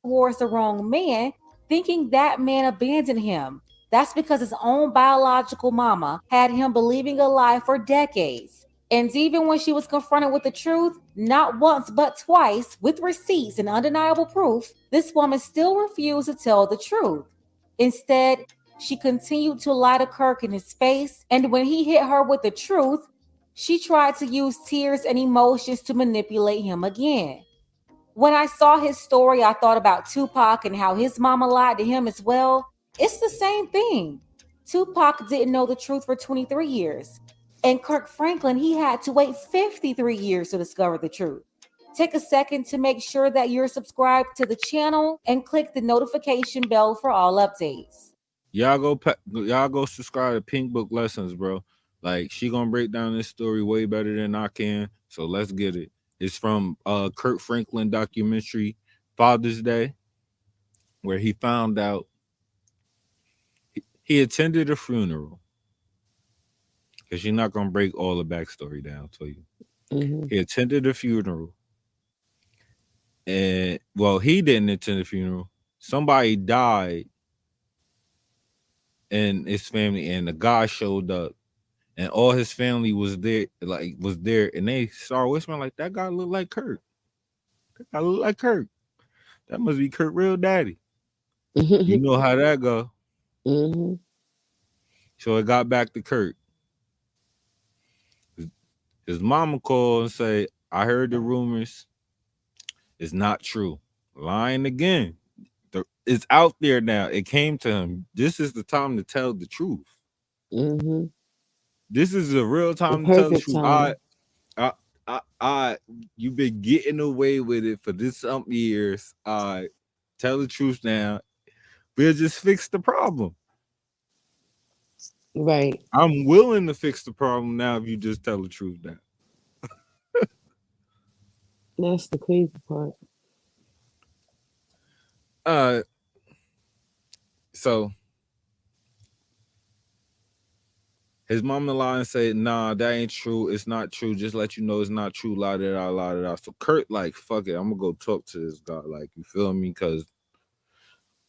Towards the wrong man, thinking that man abandoned him. That's because his own biological mama had him believing a lie for decades. And even when she was confronted with the truth, not once but twice, with receipts and undeniable proof, this woman still refused to tell the truth. Instead, she continued to lie to Kirk in his face, and when he hit her with the truth, she tried to use tears and emotions to manipulate him again. When I saw his story, I thought about Tupac and how his mama lied to him as well. It's the same thing. Tupac didn't know the truth for 23 years. And Kirk Franklin, he had to wait 53 years to discover the truth. Take a second to make sure that you're subscribed to the channel and click the notification bell for all updates. Y'all go subscribe to Pink Book Lessons, bro. Like, she gonna break down this story way better than I can. So let's get it. It's from Kurt Franklin documentary Father's Day, where he found out he attended a funeral. Because you're not gonna break all the backstory down to you. Mm-hmm. He attended a funeral. And well, he didn't attend the funeral. Somebody died in his family, and the guy showed up. And all his family was there, and they started whispering like, that guy look like Kurt. That guy look like Kurt. That must be Kurt real daddy. You know how that go. Mm-hmm. So it got back to Kurt. His mama called and say, I heard the rumors. It's not true. Lying again. It's out there now. It came to him. This is the time to tell the truth. Mm-hmm. This is the real The time to tell the perfect truth. time. You've been getting away with it for this some years. Tell the truth now. We'll just fix the problem. Right. I'm willing to fix the problem now if you just tell the truth now. That's the crazy part. So his mom in law and said, nah, that ain't true. It's not true. Just let you know it's not true. La da da la da da. So Kurt, like, fuck it. I'm gonna go talk to this guy. Like, you feel me? Cause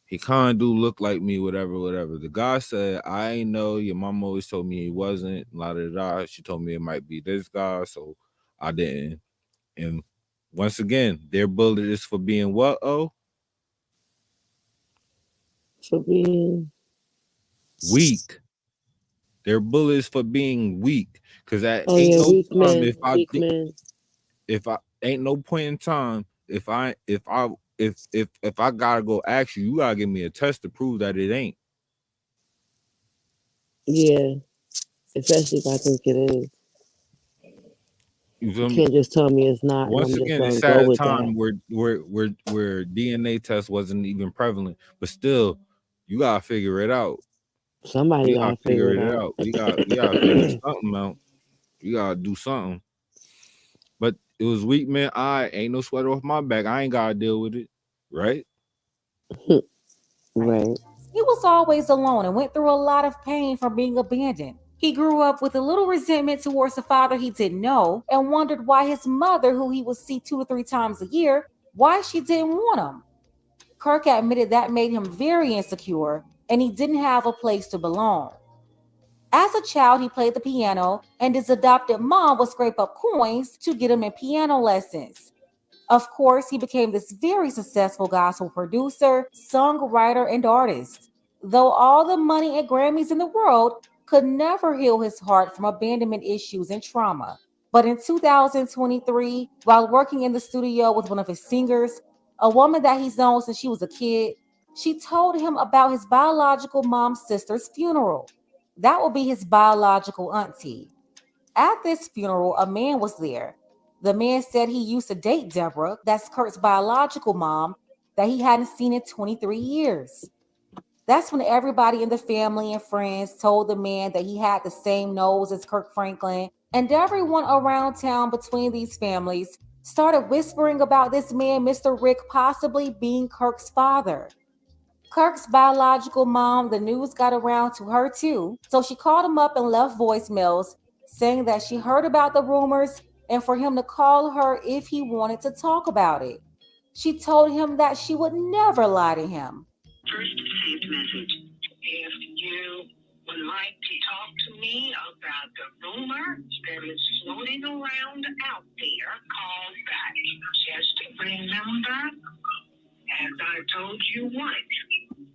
he kind of do look like me, whatever, whatever. The guy said, I ain't know. Your mom always told me he wasn't. La da da. She told me it might be this guy, so I didn't. And once again, their bullet is for being what? Oh, For being weak. Their bullet is for being weak. Cause that oh ain't yeah, no weak time men. Weak men. if I ain't no point in time if I gotta go ask you, you gotta give me a test to prove that it ain't. Yeah. Especially if I think it is. You You feel me? can't just tell me it's not and Once I'm just again, gonna it's go at a with that. time where DNA test wasn't even prevalent, but still, you gotta figure it out. Somebody We gotta gotta figure figure it it out. out. We gotta figure something out. You gotta do something. But it was weak, man. I ain't no sweat off my back. I ain't gotta deal with it, right? Right. He was always alone and went through a lot of pain from being abandoned. He grew up with a little resentment towards a father he didn't know and wondered why his mother, who he would see 2 or 3 times a year, why she didn't want him. Kirk admitted that made him very insecure and he didn't have a place to belong. As a child, he played the piano, and his adopted mom would scrape up coins to get him in piano lessons. Of course, he became this very successful gospel producer, songwriter, and artist. Though all the money and Grammys in the world could never heal his heart from abandonment issues and trauma. But in 2023, while working in the studio with one of his singers, a woman that he's known since she was a kid, she told him about his biological mom's sister's funeral. That will be his biological auntie. At this funeral, a man was there. The man said he used to date Deborah, that's Kurt's biological mom, that he hadn't seen in 23 years. That's when everybody in the family and friends told the man that he had the same nose as Kirk Franklin, and everyone around town between these families started whispering about this man, Mr. Rick, possibly being Kirk's father. Kirk's biological mom, the news got around to her too, so she called him up and left voicemails saying that she heard about the rumors and for him to call her if he wanted to talk about it. She told him that she would never lie to him. First saved message. If you would like to talk to me about the rumor that is floating around out there, call back. Just remember, as I told you once,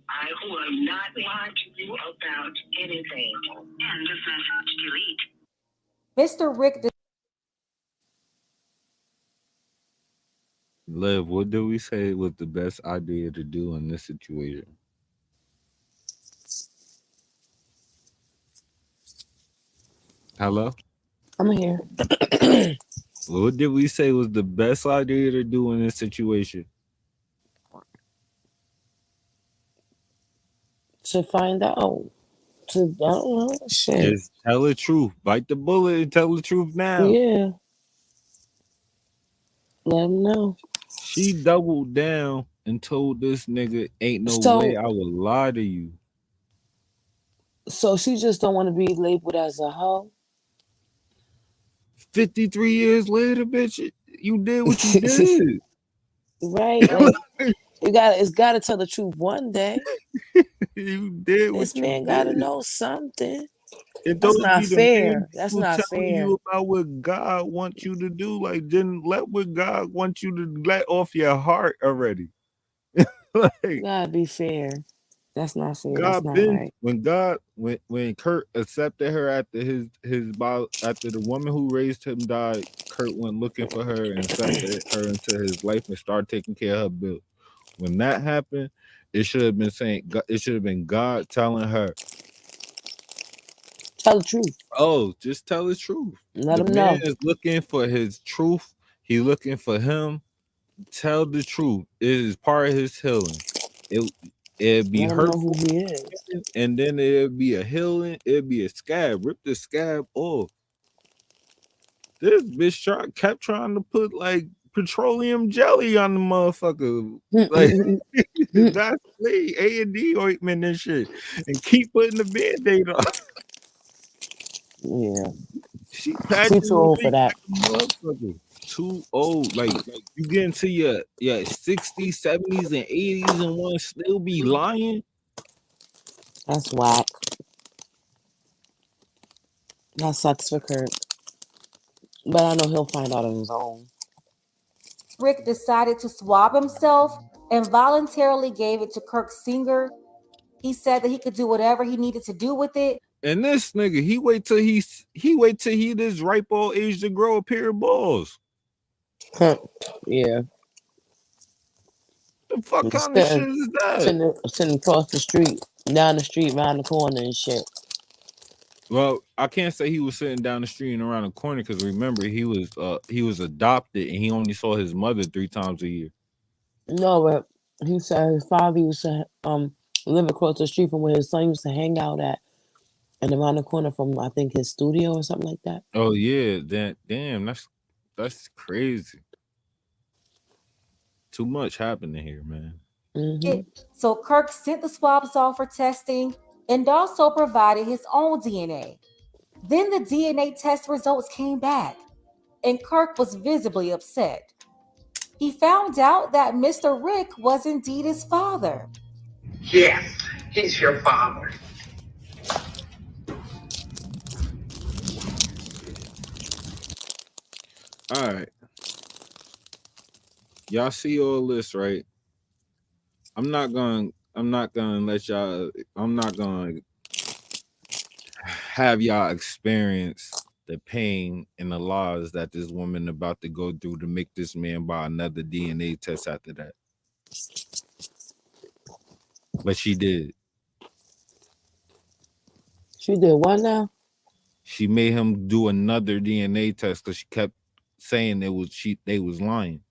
I will not lie to you about anything. End of message. Delete. Mr. Rick Liv, what did we say was the best idea to do in this situation? Hello? I'm here. What did we say was the best idea to do in this situation? To find out. To I don't know. Shit. Just tell the truth. Bite the bullet and tell the truth now. Yeah. Let him know. She doubled down and told this nigga, ain't no way So I would lie to you. so she just don't want to be labeled as a hoe. 53 years later, bitch, you did what you did. Right? Like it's gotta tell the truth one day. You did This what you man gotta did. know something. And That's those not be the men fair. That's who not telling fair. you about what God wants you to do. Like, didn't let what God wants you to let off your heart already. You Like, gotta be fair. That's not fair. That's God not been right. when Kurt accepted her after after the woman who raised him died. Kurt went looking for her and accepted her into his life and started taking care of her bills. When that happened, it should have been it should have been God telling her, Tell the truth. "Oh, just tell the truth." Let The them man know. is looking for his truth. He looking for him. Tell the truth. It is part of his healing. It it'd be Let them know who hurtful, he is. and then it'd be a healing. It'd be a scab. Rip the scab off. This bitch kept trying to put like petroleum jelly on the motherfucker, like Vaseline, A&D ointment and shit, and keep putting the band-aid on. Yeah. She She patching too the old for leak that. like a motherfucker. Too old. Like you get into your 60s, 70s, and 80s and want to still be lying. That's whack. That sucks for Kurt. But I know he'll find out on his own. Rick decided to swab himself and voluntarily gave it to Kirk Singer. He said that he could do whatever he needed to do with it. And this nigga, he wait till he this ripe old age to grow a pair of balls. Yeah. The fuck Just kind of shit is that? sitting across the street, down the street, around the corner and shit. Well, I can't say he was sitting down the street and around the corner because remember he was adopted and he only saw his mother 3 times a year. No, but he said his father used to live across the street from where his son used to hang out at, and around the corner from I think his studio or something like that. Oh yeah, damn, that's crazy. Too much happening here, man. Hmm. So Kirk sent the swabs off for testing and also provided his own DNA. Then the DNA test results came back, and Kirk was visibly upset. He found out that Mr. Rick was indeed his father. Yes, he's your father. All right, y'all see all this, right? I'm not gonna let y'all. I'm not gonna have y'all experience the pain and the loss that this woman about to go through to make this man buy another DNA test after that. But she did. She did what now? She made him do another DNA test because she kept saying they was lying.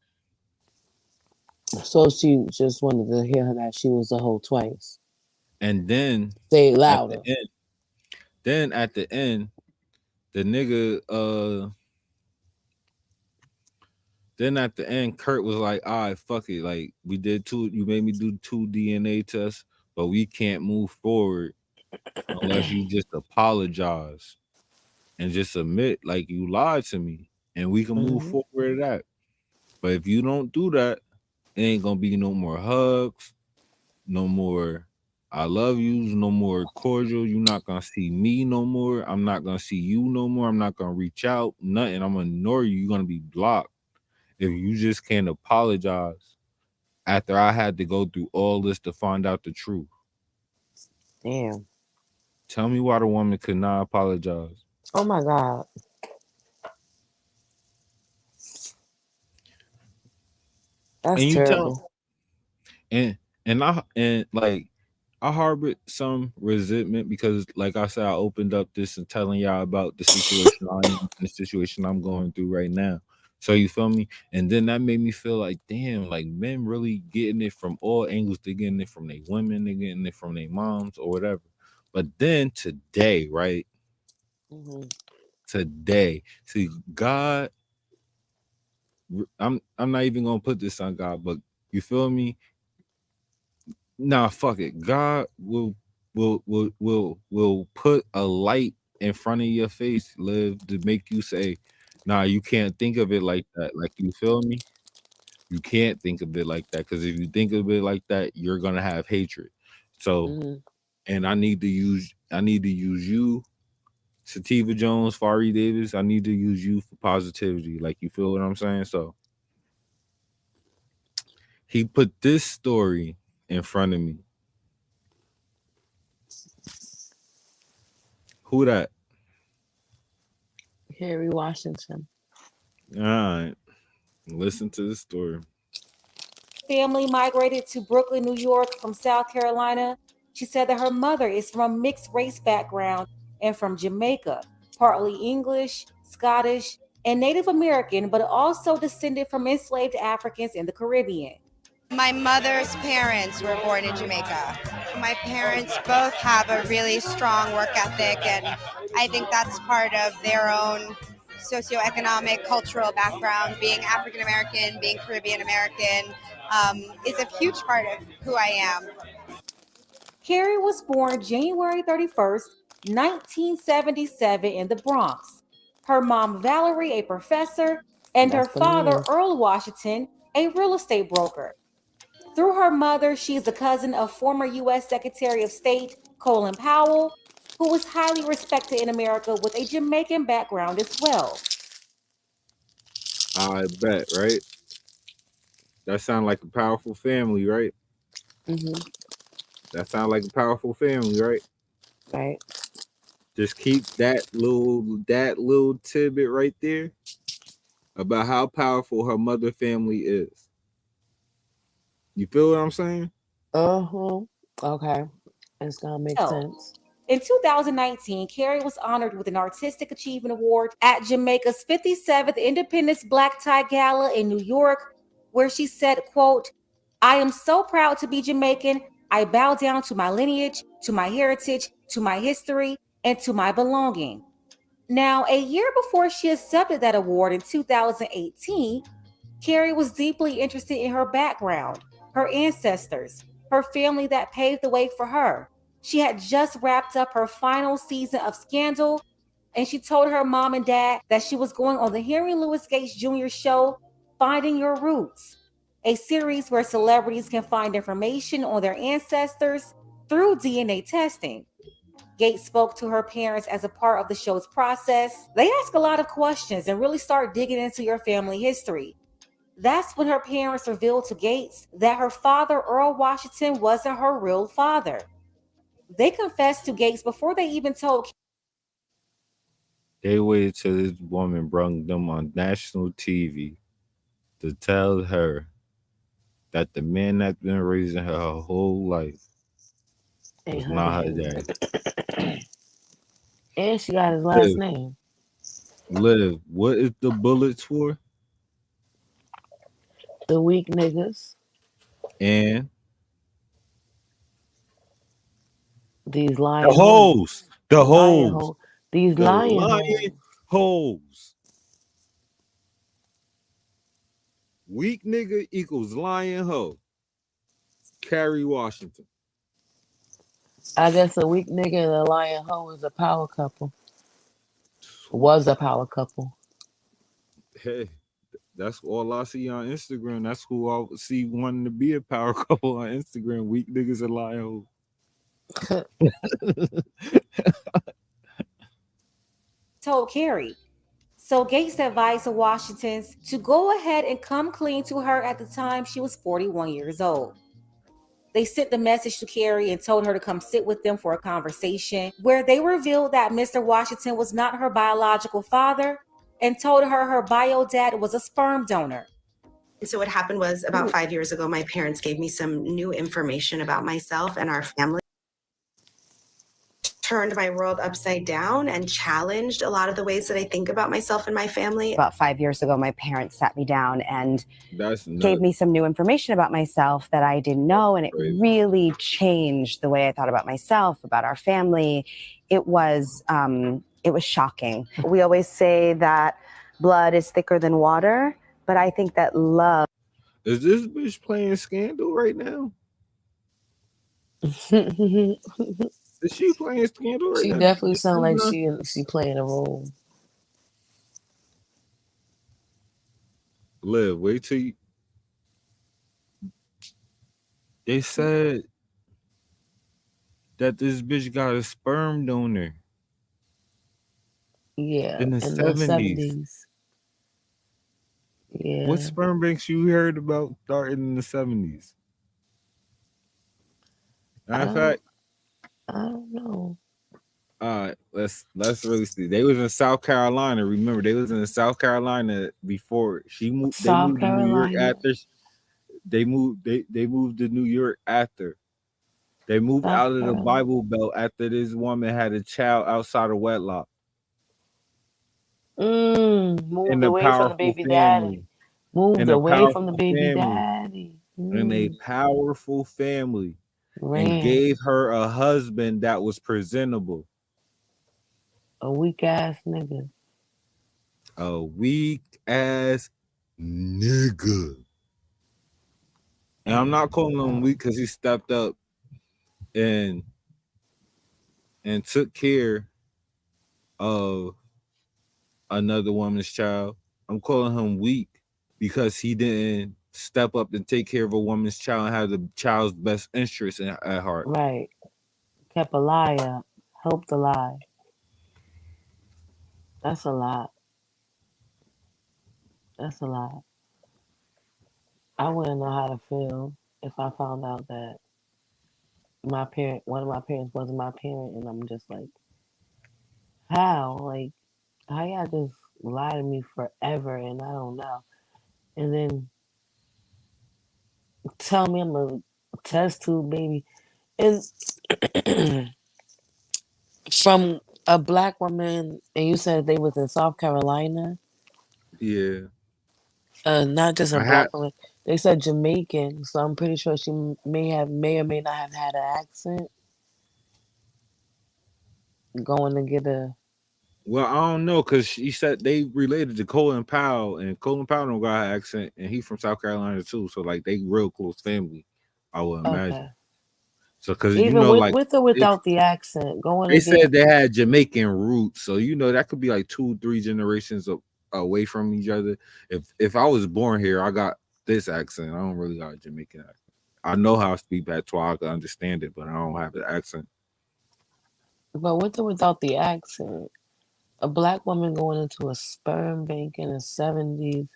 So she just wanted to hear that she was a hoe twice. And then Say it at the louder. end, at the end, the nigga then at the end, Kurt was like, all right, fuck it. Like, we did you made me do 2 DNA tests, but we can't move forward unless you just apologize and just admit, like, you lied to me. And we can move Hmm. forward to that. But if you don't do that, it ain't gonna be no more hugs, no more I love yous, no more cordial. You're not gonna see me no more. I'm not gonna see you no more. I'm not gonna reach out, nothing. I'm gonna ignore you. You're gonna be blocked if you just can't apologize after I had to go through all this to find out the truth. Damn. Tell me why the woman could not apologize. Oh my God. That's And you tell terrible. and and like I harbored some resentment because, like I said, I opened up this and telling y'all about the situation I am in, the situation I'm going through right now. So you feel me? And then that made me feel like, damn, like men really getting it from all angles. They're getting it from their women, they're getting it from their moms or whatever. But then today, right? Hmm. Today, see, God, I'm not even gonna put this on God, but you feel me? Nah, fuck it. God will put a light in front of your face, live to make you say, nah, you can't think of it like that. Like, you feel me? You can't think of it like that. Because if you think of it like that, you're gonna have hatred. So, Hmm. and I need to use you, Sativa Jones, Fari Davis. I need to use you for positivity. Like, you feel what I'm saying? So he put this story in front of me. Who that? Harry Washington. All right. Listen to the story. Family migrated to Brooklyn, New York from South Carolina. She said that her mother is from a mixed race background and from Jamaica, partly English, Scottish, and Native American, but also descended from enslaved Africans in the Caribbean. My mother's parents were born in Jamaica. My parents both have a really strong work ethic, and I think that's part of their own socioeconomic, cultural background. Being African American, being Caribbean American is a huge part of who I am. Carrie was born January 31st, 1977 in the Bronx. Her mom, Valerie, a professor, and her That's the father, man. Earl Washington, a real estate broker. Through her mother, she is a cousin of former U.S. Secretary of State Colin Powell, who was highly respected in America with a Jamaican background as well. I bet, right? That sounds like a powerful family, right? Mm-hmm. That sounds like a powerful family, right? Right. Just keep that little tidbit right there about how powerful her mother family is. You feel what I'm saying? Uh-huh. Okay. It's gonna make sense. In 2019, Carrie was honored with an Artistic Achievement Award at Jamaica's 57th Independence Black Tie Gala in New York, where she said, quote, "I am so proud to be Jamaican. I bow down to my lineage, to my heritage, to my history, and to my belonging." Now, a year before she accepted that award in 2018, Carrie was deeply interested in her background, her ancestors, her family that paved the way for her. She had just wrapped up her final season of Scandal, and she told her mom and dad that she was going on the Henry Louis Gates Jr. show, Finding Your Roots, a series where celebrities can find information on their ancestors through DNA testing. Gates spoke to her parents as a part of the show's process. They ask a lot of questions and really start digging into your family history. That's when her parents revealed to Gates that her father, Earl Washington, wasn't her real father. They confessed to Gates before they even told. They waited till this woman brought them on national TV to tell her that the man that's been raising her whole life was not her daddy. And she got his last name. Liv, what is the bullets for? The weak niggas. And these lying the hoes. The lying hoes. These the lying hoes. Weak nigga equals lying hoe. Carrie Washington. I guess a weak nigga and a lying hoe is a power couple. Was a power couple. Hey, that's all I see on Instagram. That's who I see wanting to be a power couple on Instagram. Weak niggas and lying hoes. Told Carrie. So Gates advised the Washingtons to go ahead and come clean to her at the time she was 41 years old. They sent the message to Carrie and told her to come sit with them for a conversation where they revealed that Mr. Washington was not her biological father and told her bio dad was a sperm donor. So what happened was about 5 years ago, my parents gave me some new information about myself and our family. Turned my world upside down and challenged a lot of the ways that I think about myself and my family. About 5 years ago, my parents sat me down and gave me some new information about myself that I didn't know. And it really changed the way I thought about myself, about our family. It was shocking. We always say that blood is thicker than water, but I think that love. Is this bitch playing Scandal right now? Is she playing Scandal right she now? She definitely sounds like she playing a role. Liv, wait till you. They said that this bitch got a sperm donor. Yeah, in the 70s. Yeah. What sperm banks you heard about starting in the 70s? Matter of fact, I don't know. Let's really see. They was in South Carolina. Remember, they was in South Carolina before she moved. They South moved to New York Carolina. after. They moved. They moved to New York after. They moved South out of the Carolina. Bible Belt after this woman had a child outside of wedlock in Moved a away from the powerful baby family. daddy. Moved In a away from the powerful baby family. daddy. In a powerful family. And Ran. gave her a husband that was presentable. A weak ass nigga. A weak ass nigga. And I'm not calling him weak because he stepped up and took care of another woman's child. I'm calling him weak because he didn't step up and take care of a woman's child and have the child's best interest at heart. Right. Kept a lie up. Helped a lie. That's a lot. That's a lot. I wouldn't know how to feel if I found out that one of my parents wasn't my parent, and I'm just like, how? Like, how y'all just lie to me forever, and I don't know, and then tell me I'm a test tube baby, and from a black woman, and you said they was in South Carolina. Yeah. Not just a I had black woman. They said Jamaican, so I'm pretty sure she may or may not have had an accent. Going to get a well, I don't know because she said they related to Colin Powell, and Colin Powell don't got an accent, and he from South Carolina too. So like they real close family, I would imagine. okay. So because Even like with or if without the accent, going they to get said they had Jamaican roots, so that could be like 2-3 generations away from each other. If I was born here, I got this accent. I don't really got a Jamaican accent. I know how to speak patois, I can understand it, but I don't have the accent. but with or without the accent, a black woman going into a sperm bank in the 70s.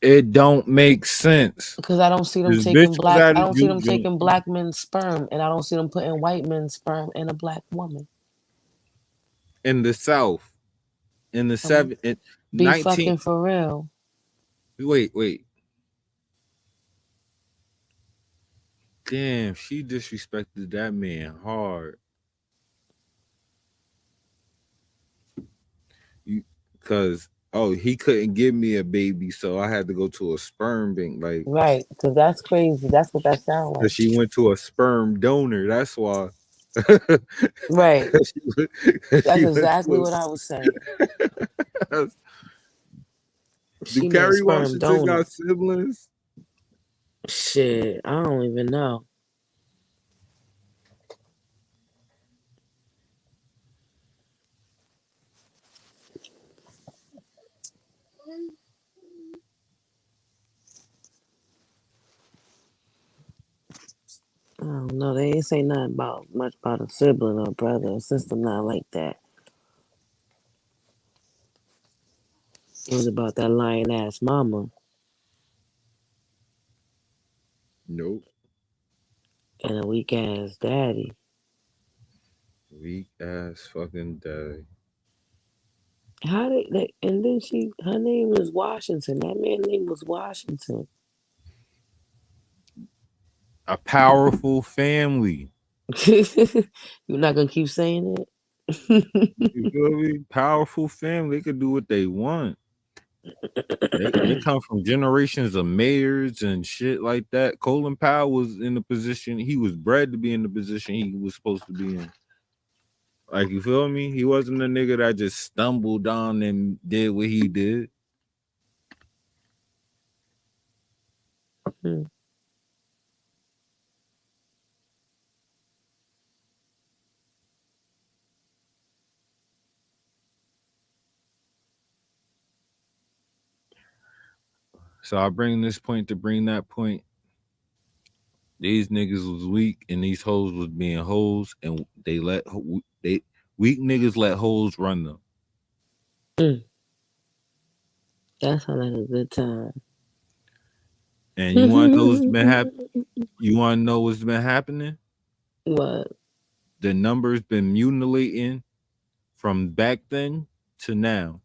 It don't make sense. Because I don't see them This bitch taking was black. at I it. don't see them taking black men's sperm, and I don't see them putting white men's sperm in a black woman. In the South, in the Um, seven, in be 19. fucking for real. Wait. Damn, she disrespected that man hard. Cause he couldn't give me a baby, so I had to go to a sperm bank. Like, Right, because that's crazy. That's what that sounds cause like. she went to a sperm donor. That's why. Right. That's She went exactly to what I was saying. Do She need a Kerry sperm Washington donor. got siblings? Shit, I don't even know. I don't know. They ain't say nothing about much about a sibling or brother or sister, not like that. It was about that lying ass mama Nope. and a weak ass daddy. Weak ass fucking daddy. How did they? And then her name was Washington. That man's name was Washington. A powerful family. You're not gonna keep saying it. You feel me? Powerful family. They could do what they want. They come from generations of mayors and shit like that. Colin Powell was in the position. He was bred to be in the position he was supposed to be in. Like, you feel me? He wasn't a nigga that just stumbled on and did what he did. Hmm. So I bring this point to bring that point. These niggas was weak and these hoes was being hoes, and they weak niggas let hoes run them. That sounds like a good time. And you want to know what's been happening? You want to know what's been happening? What? The numbers been mutilating from back then to now.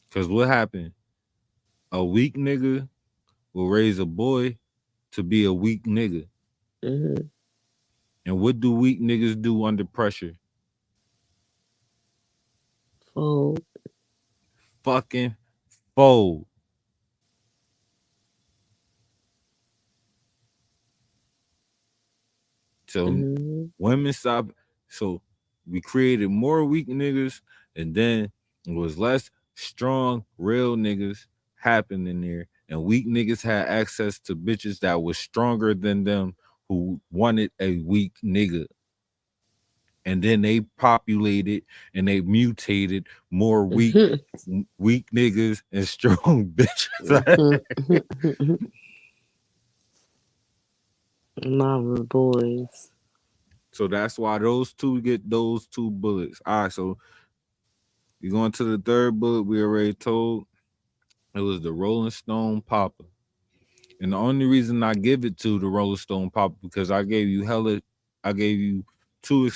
Because what happened? A weak nigga will raise a boy to be a weak nigga. Mm-hmm. And what do weak niggas do under pressure? Fold. Fucking fold. So women stop. So we created more weak niggas, and then it was less strong, real niggas happening there. And weak niggas had access to bitches that was stronger than them who wanted a weak nigga. And then they populated and they mutated more weak niggas and strong bitches. Mama boys. So that's why those two get those two bullets. All right, so we going to the third bullet. We already told it was the Rolling Stone Papa. And the only reason I give it to the Rolling Stone Papa because I gave you two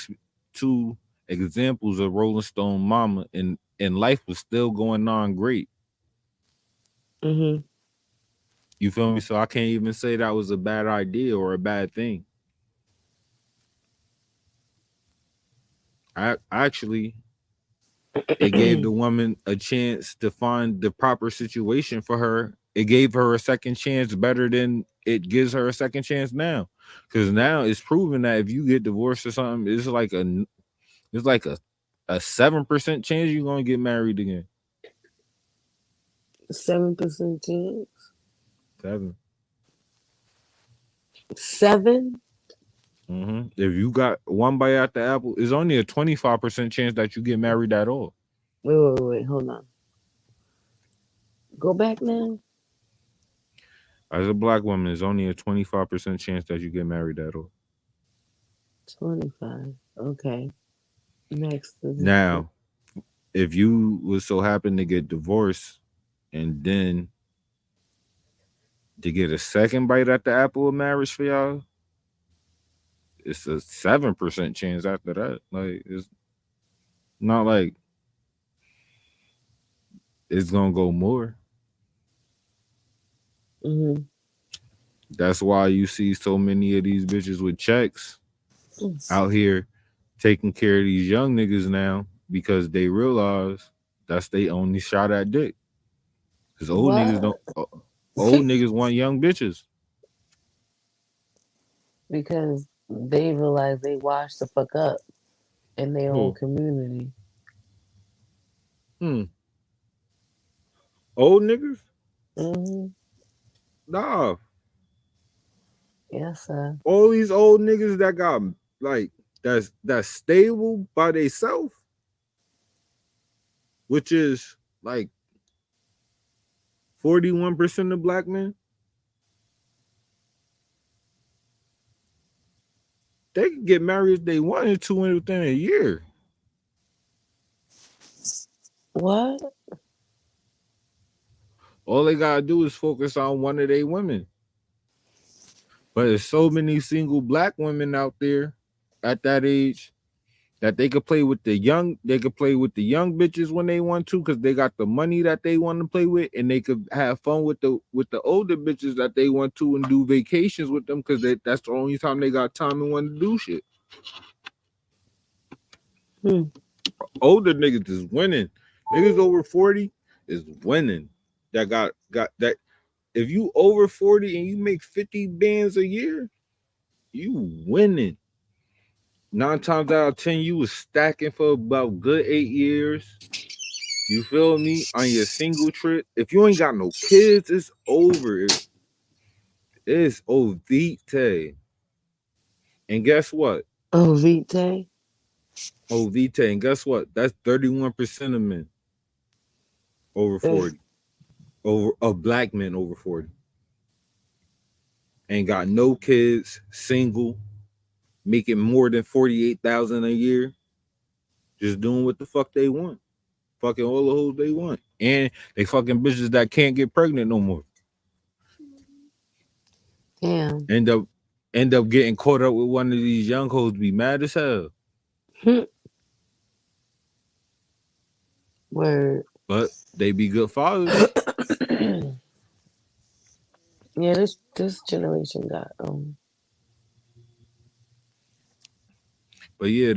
examples of Rolling Stone Mama, and life was still going on great. Mm-hmm. You feel me? So I can't even say that was a bad idea or a bad thing. It gave the woman a chance to find the proper situation for her. It gave her a second chance better than it gives her a second chance now. Because now it's proven that if you get divorced or something, it's like a 7% chance you're gonna get married again. 7% chance. 7. Mm-hmm. If you got one bite at the apple, it's only a 25% chance that you get married at all. Wait, hold on. Go back now. As a black woman, it's only a 25% chance that you get married at all. 25. Okay. Next. Now, if you was so happen to get divorced and then to get a second bite at the apple of marriage for y'all, it's a 7% chance after that. Like, it's not like it's gonna go more. Mm-hmm. That's why you see so many of these bitches with checks out here taking care of these young niggas now because they realize that's their only shot at dick. Because old niggas want young bitches. Because they realize they wash the fuck up in their own community. Old niggas? Mm-hmm. Nah. Yes, sir. All these old niggas that got like that's stable by themselves, which is like 41% of black men. They can get married if they wanted to within a year. What? All they gotta do is focus on one of their women. But there's so many single black women out there at that age that they could play with the young bitches when they want to, because they got the money that they want to play with, and they could have fun with the older bitches that they want to and do vacations with them, because that's the only time they got time and want to do shit. Older niggas is winning. Niggas over 40 is winning. That got that. If you over 40 and you make 50 bands a year, you winning. 9 times out of 10, you was stacking for about good 8 years. You feel me? On your single trip. If you ain't got no kids, it's over. It's Ovite. And guess what? Ovite. Ovite. And guess what? That's 31% of men over 40. Of black men over 40. Ain't got no kids, single, making more than 48,000 a year. Just doing what the fuck they want. Fucking all the hoes they want. And they fucking bitches that can't get pregnant no more. Damn. End up getting caught up with one of these young hoes, be mad as hell. Word. but they be good fathers. Yeah, this generation got But yeah,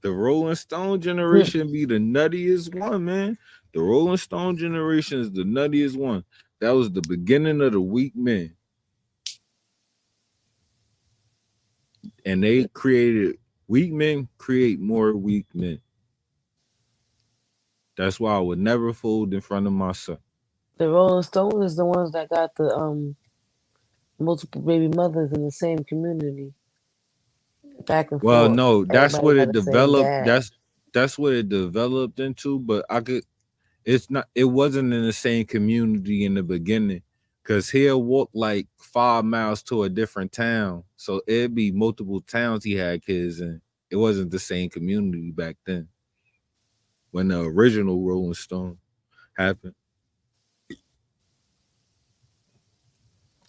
the Rolling Stone generation be the nuttiest one, man. The Rolling Stone generation is the nuttiest one. That was the beginning of the weak men. And they created weak men create more weak men. That's why I would never fold in front of my son. the Rolling Stones is the ones that got the multiple baby mothers in the same community. Back and Well, forth. no, that's Everybody what got it the same developed. dad. That's what it developed into. But I could it's not it wasn't in the same community in the beginning. Cause he'll walk like 5 miles to a different town. So it'd be multiple towns he had kids in. It wasn't the same community back then when the original Rolling Stone happened.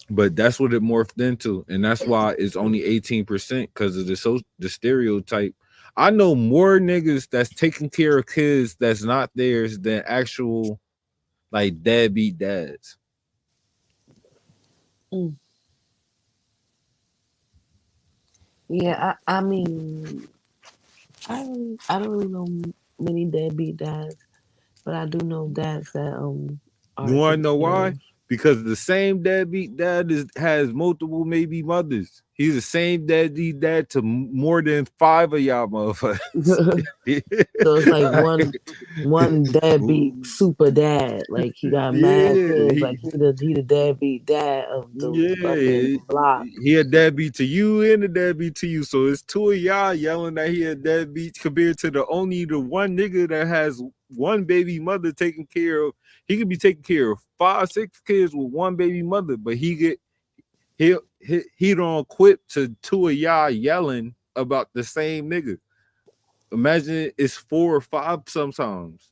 But that's what it morphed into, and that's why it's only 18% because of the stereotype. I know more niggas that's taking care of kids that's not theirs than actual like deadbeat dads. Mm. Yeah, I mean, I don't really know many deadbeat dads, but I do know dads that You are want to taken know care why? Because the same deadbeat dad has multiple maybe mothers. He's the same deadbeat dad to more than 5 of y'all motherfuckers. of. So it's like one deadbeat super dad. Like he got mad Yeah, kids. Like he the deadbeat dad of the fucking yeah, block. he a deadbeat to you and a deadbeat to you. So it's two of y'all yelling that he a deadbeat compared to the one nigga that has one baby mother taking care of. He could be taking care of 5, 6 kids with one baby mother, but he don't equip to two of y'all yelling about the same nigga. Imagine it's 4 or 5 sometimes.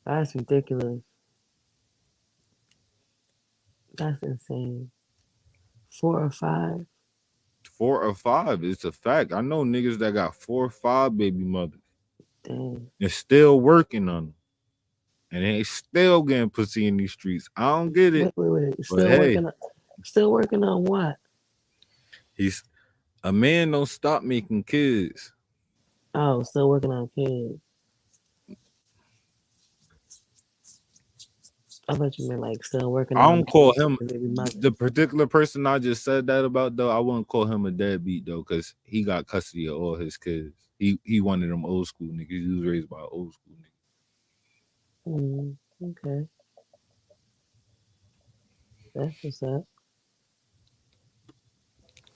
That's ridiculous. That's insane. 4 or 5. 4 or 5, it's a fact. I know niggas that got 4 or 5 baby mothers. Dang. And still working on them. And they still getting pussy in these streets. I don't get it. Wait. But Still hey, working. Still working on what? he's a man don't stop making kids. Oh, still working on kids. I thought you meant like still working I on don't call getting him the baby mother. the particular person I just said that about though. I wouldn't call him a deadbeat though, because he got custody of all his kids. He one of them old school niggas. He was raised by an old school nigga. Okay, that's what's up.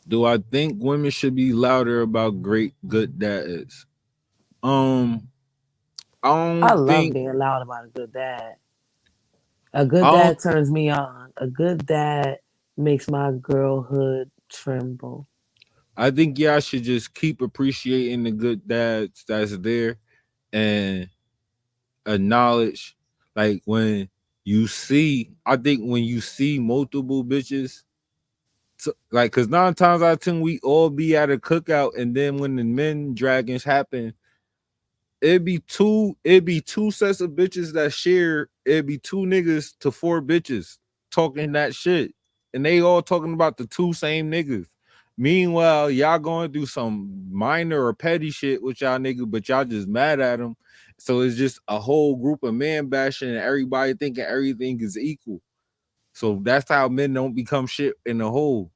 Do I think women should be louder about great good dads? I I don't love think being loud about a good dad. A good I don't dad turns me on. A good dad makes my girlhood tremble. I think y'all should just keep appreciating the good dads that's there and acknowledge like I think when you see multiple bitches like because 9 times out of 10 we all be at a cookout and then when the men dragons happen it'd be two sets of bitches that share. It'd be 2 niggas to 4 bitches talking that shit. And they all talking about the 2 same niggas. Meanwhile, y'all going through some minor or petty shit with y'all niggas, but y'all just mad at them. So it's just a whole group of man bashing and everybody thinking everything is equal. So that's how men don't become shit in the hole.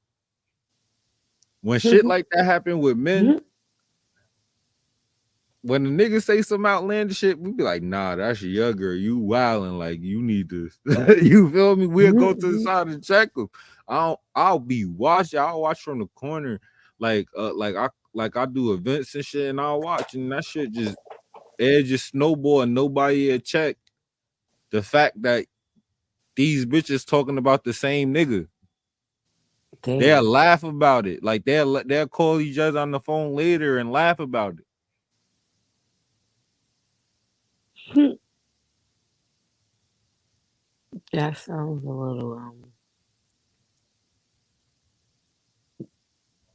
When shit like that happen with men, when the niggas say some outlandish shit, we be like, nah, that's your girl. You wilding, like you need to. You feel me? We'll go to the side and check them. I'll be watching. I'll watch from the corner, like I do events and shit, and I'll watch, and that shit just snowball, and nobody check the fact that these bitches talking about the same nigga. They'll Damn. laugh about it. Like they'll call each other on the phone later and laugh about it. That sounds a little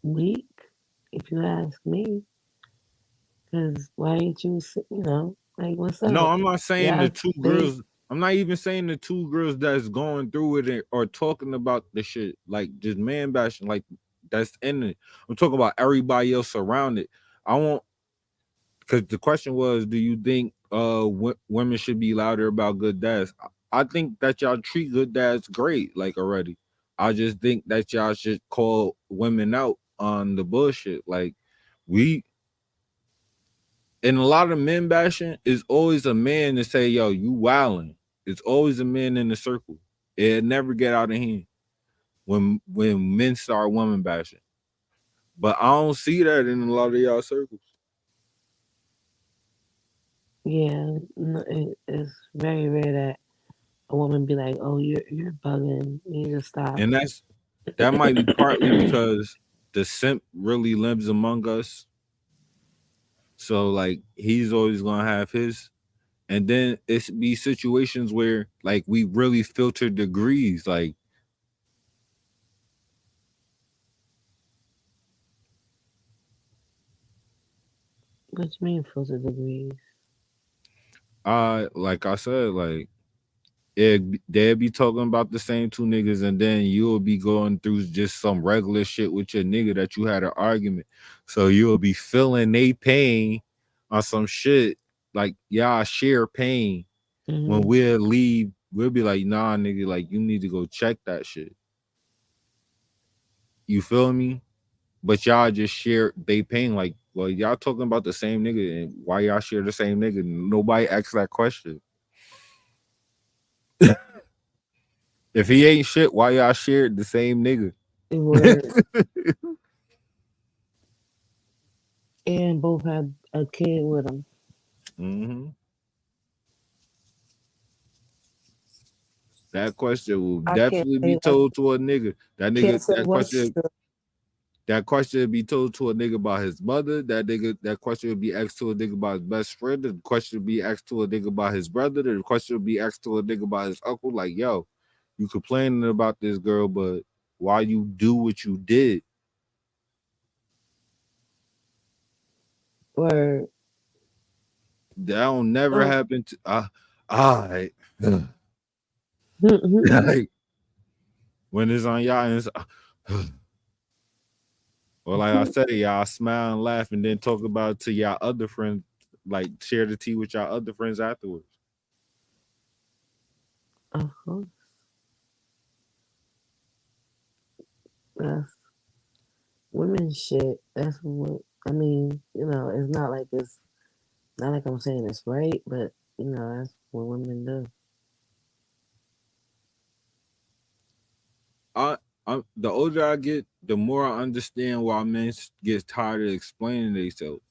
weak, if you ask me. Because why ain't you, Like, what's up? No, I'm not saying Yeah, the two girls. I'm not even saying the two girls that's going through it or talking about the shit, like just man bashing, like that's in it. I'm talking about everybody else around it. I want, because the question was, do you think women should be louder about good dads? I think that y'all treat good dads great, like already. I just think that y'all should call women out on the bullshit. Like we, and a lot of men bashing is always a man to say, yo, you wildin'. It's always a man in the circle. It never get out of hand when men start women bashing. But I don't see that in a lot of y'all circles. yeah, no, it's very rare that a woman be like, "Oh, you're bugging. You need to stop." And that might be partly because the simp really lives among us. So like he's always gonna have his. And then it's be situations where like we really filter degrees. Like What you mean filter degrees? like I said, like they'll be talking about the same two niggas, and then you'll be going through just some regular shit with your nigga that you had an argument. So you'll be feeling they pain on some shit. Like y'all share pain. When we'll leave, we'll be like, nah, nigga, like you need to go check that shit. You feel me? But y'all just share they pain. Like, well, y'all talking about the same nigga, and why y'all share the same nigga? Nobody asks that question. If he ain't shit, why y'all shared the same nigga? And both had a kid with them. Mm-hmm. That question will definitely be told to a nigga. That nigga, that question will be told to a nigga about his mother. That question will be asked to a nigga about his best friend. The question will be asked to a nigga about his brother. The question will be asked to a nigga about his uncle. Like, yo, you complaining about this girl, but why you do what you did? Word. That'll never happen to like, when it's on y'all and it's or like I said, y'all smile and laugh and then talk about it to y'all other friends, like share the tea with y'all other friends afterwards. That's women shit. That's what I mean. You know, it's not like I'm saying it's right, but you know, that's what women do. The older I get, the more I understand why men get tired of explaining themselves.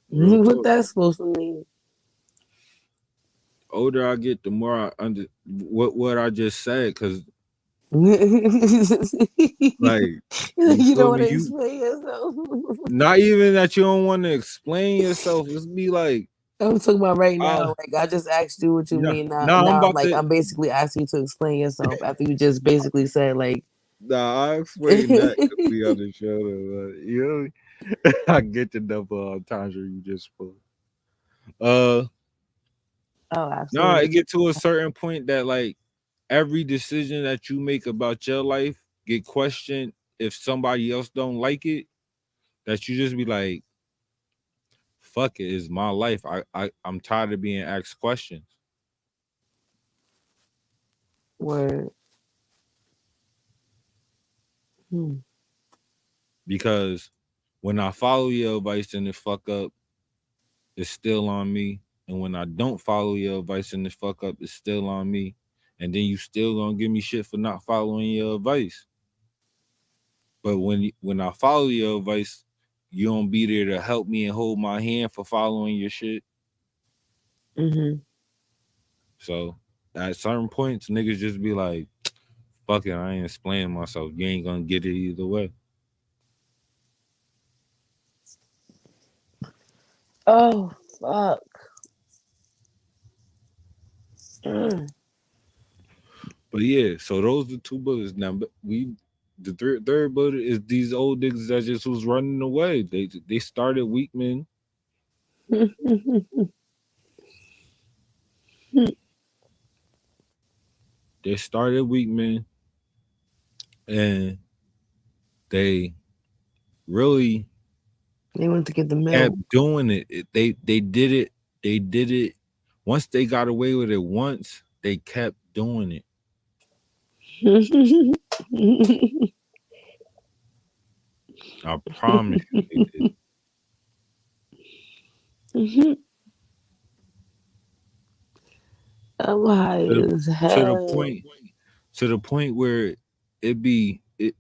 What that's supposed to mean? The older I get, the more I what I just said, because like you don't want to explain yourself. Not even that you don't want to explain yourself. Just be like, I'm talking about right now. Like I just asked you what you mean. Now I'm basically asking you to explain yourself after you just basically said like. Nah, I explained that quickly on the show. But, you know, I get the number of times where you just spoke. Oh, absolutely. Nah, it get to a certain point that like every decision that you make about your life get questioned if somebody else don't like it. That you just be like, fuck it, it's my life. I'm tired of being asked questions. Word. Because when I follow your advice and it fuck up, it's still on me. And when I don't follow your advice and it fuck up, it's still on me. And then you still gonna give me shit for not following your advice. But when I follow your advice, you don't be there to help me and hold my hand for following your shit. So at certain points, niggas just be like, fuck it, I ain't explaining myself. You ain't gonna get it either way. Oh fuck. But yeah, so those are two bullets. Now the third bullet is these old niggas that just was running away. They started weak men They started weak, man, and they really They went to get the milk. kept doing it. They did it. They did it. Once they got away with it once, they kept doing it. I promise you they did. I'm high as To the hell. point where it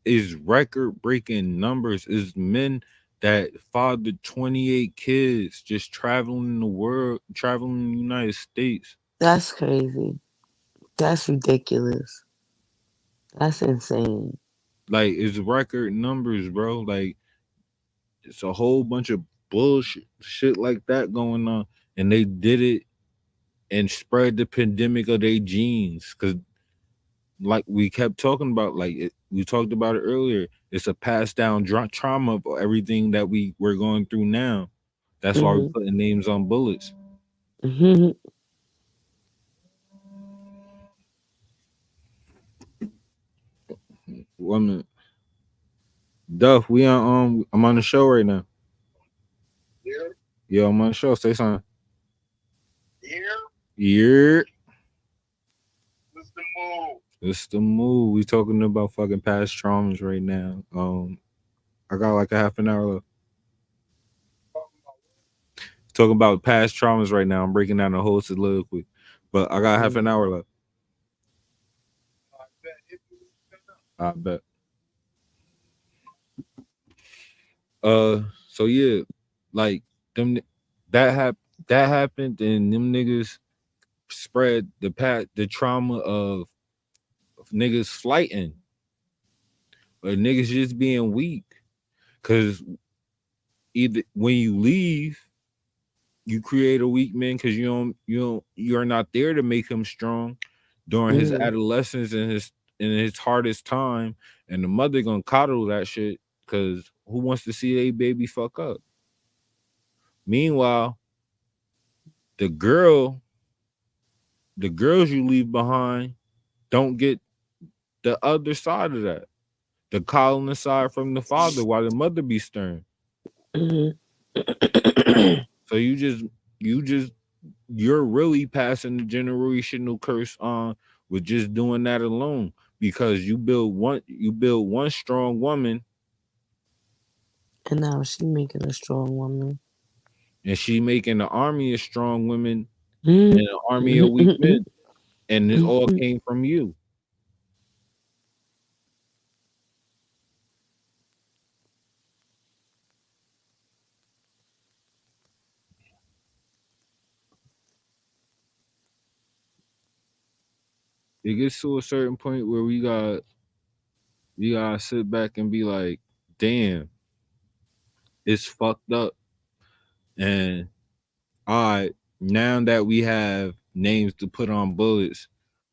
is record breaking numbers. Is men that fathered 28 kids just traveling the world, traveling in the United States. That's crazy. That's ridiculous. That's insane. Like, it's record numbers, bro. Like, it's a whole bunch of bullshit shit like that going on, and they did it and spread the pandemic of their genes. Because, like we kept talking about, we talked about it earlier. It's a passed down trauma of everything that we're going through now. That's why we're Mm-hmm. putting names on bullets. Mm-hmm. Woman, Duff, we on I'm on the show right now. Yeah, I'm on the show. Say something. Yeah. What's the move? It's the move. We talking about fucking past traumas right now. I got like a half an hour left. Talking about past traumas right now. I'm breaking down the whole soliloquy, but I got half an hour left. I bet. So yeah, like them that happened, and them niggas spread the trauma of niggas flighting, or niggas just being weak. Cause either when you leave, you create a weak man because you're not there to make him strong during his adolescence and his hardest time, and the mother gonna coddle that shit because who wants to see a baby fuck up? Meanwhile, the girls you leave behind don't get the other side of that, the coddling aside from the father while the mother be stern. So you're really passing the generational curse on with just doing that alone, because you build one strong woman, And now she making a strong woman. and she making an army of strong women and an army of weak men, and it all came from you. It gets to a certain point where we gotta sit back and be like, damn, it's fucked up. And all right, now that we have names to put on bullets,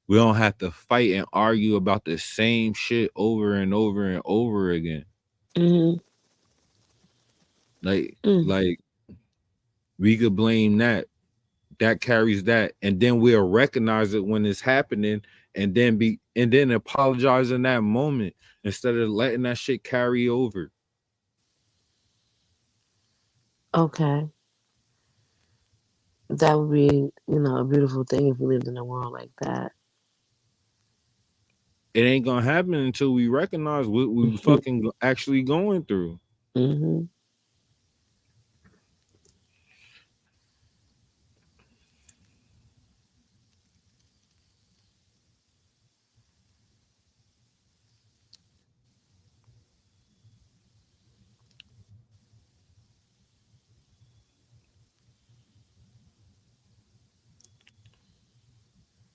we don't have to fight and argue about the same shit over and over and over again. Like we could blame that carries that, and then we'll recognize it when it's happening, and then apologize in that moment instead of letting that shit carry over. Okay. That would be, a beautiful thing if we lived in a world like that. It ain't gonna happen until we recognize what we fucking actually going through.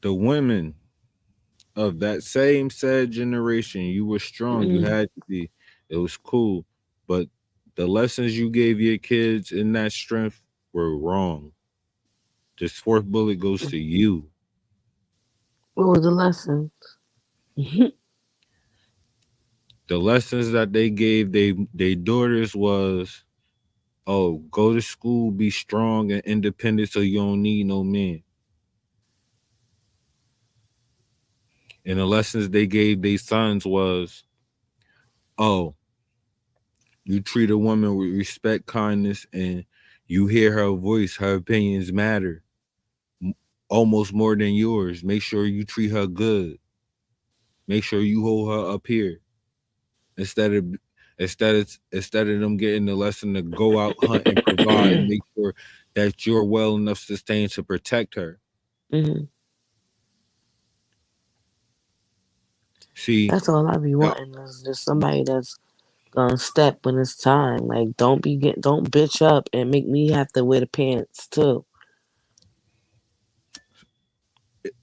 The women of that same said generation, you were strong, you had to be, it was cool, but the lessons you gave your kids in that strength were wrong. This fourth bullet goes to you. What was the lesson? The lessons that they gave they daughters was, oh, go to school, be strong and independent so you don't need no man. And the lessons they gave their sons was, oh, you treat a woman with respect, kindness, and you hear her voice. Her opinions matter almost more than yours. Make sure you treat her good. Make sure you hold her up here instead of them getting the lesson to go out, hunt, and provide, and make sure that you're well enough sustained to protect her. Mm-hmm. See, that's all I be wanting is just somebody that's gonna step when it's time. Like, don't bitch up and make me have to wear the pants too.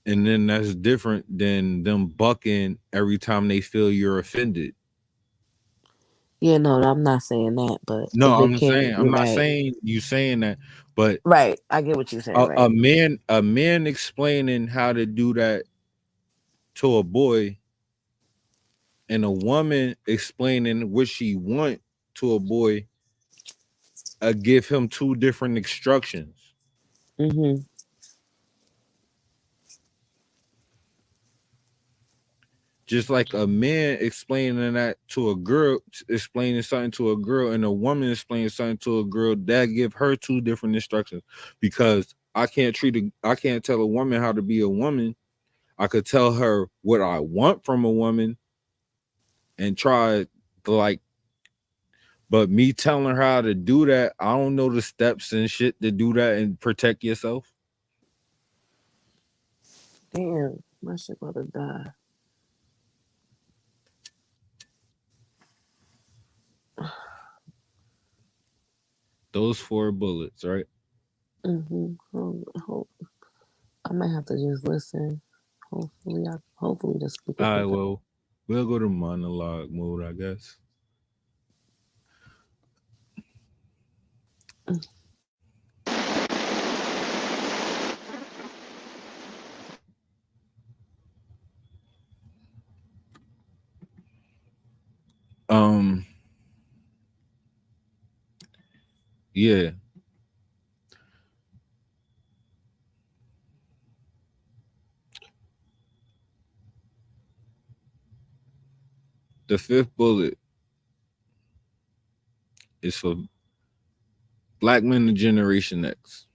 and then that's different than them bucking every time they feel you're offended. Yeah, no, I'm not saying that, but No, if they I'm can't, saying, I'm you're not right. saying you saying that, but Right, I get what you're saying. Right, a man explaining how to do that to a boy, and a woman explaining what she want to a boy, give him two different instructions. mm-hmm. Just like a man explaining that to a girl, explaining something to a girl, and a woman explaining something to a girl, that give her two different instructions. Because I can't tell a woman how to be a woman. I could tell her what I want from a woman and try to like, but me telling her how to do that, I don't know the steps and shit to do that and protect yourself. Damn, my shit about to die. Those 4 bullets, right? Mm-hmm. I might have to just listen. Hopefully the speaker All right, pick up. well, we'll go to monologue mode, I guess. Yeah. The 5th bullet is for Black men of Generation X.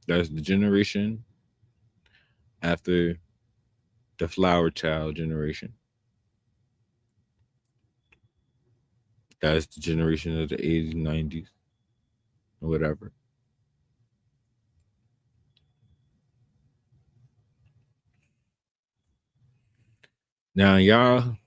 That's the generation after the flower child generation. That's the generation of the 80s, 90s, or whatever. Now, y'all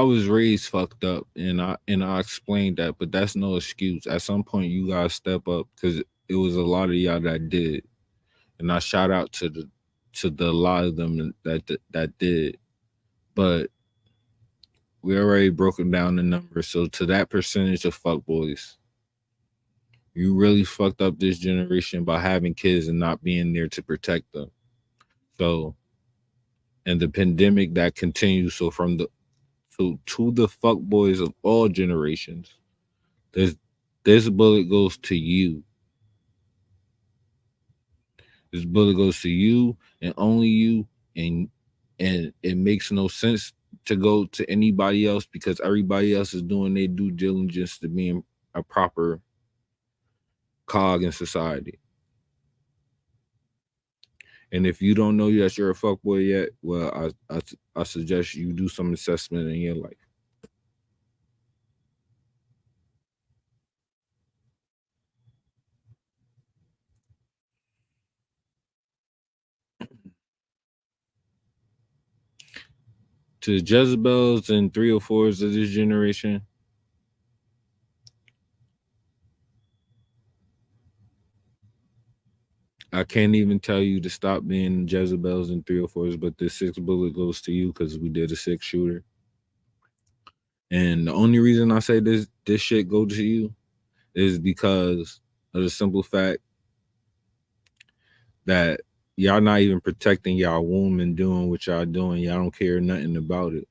was raised fucked up, and I explained that, but that's no excuse. At some point, you gotta step up because it was a lot of y'all that did, and I shout out to the lot of them that did, but we already broken down the numbers. So to that percentage of fuckboys, you really fucked up this generation by having kids and not being there to protect them. So, and the pandemic that continues. So to the fuckboys of all generations, this bullet goes to you. This bullet goes to you and only you, and it makes no sense to go to anybody else because everybody else is doing their due diligence to being a proper cog in society. And if you don't know that you're a fuckboy yet, well, I suggest you do some assessment in your life. To Jezebels and 304s of this generation, I can't even tell you to stop being Jezebels and 304s, but the 6th bullet goes to you because we did a 6 shooter. And the only reason I say this shit go to you is because of the simple fact that y'all not even protecting y'all womb and doing what y'all doing. Y'all don't care nothing about it.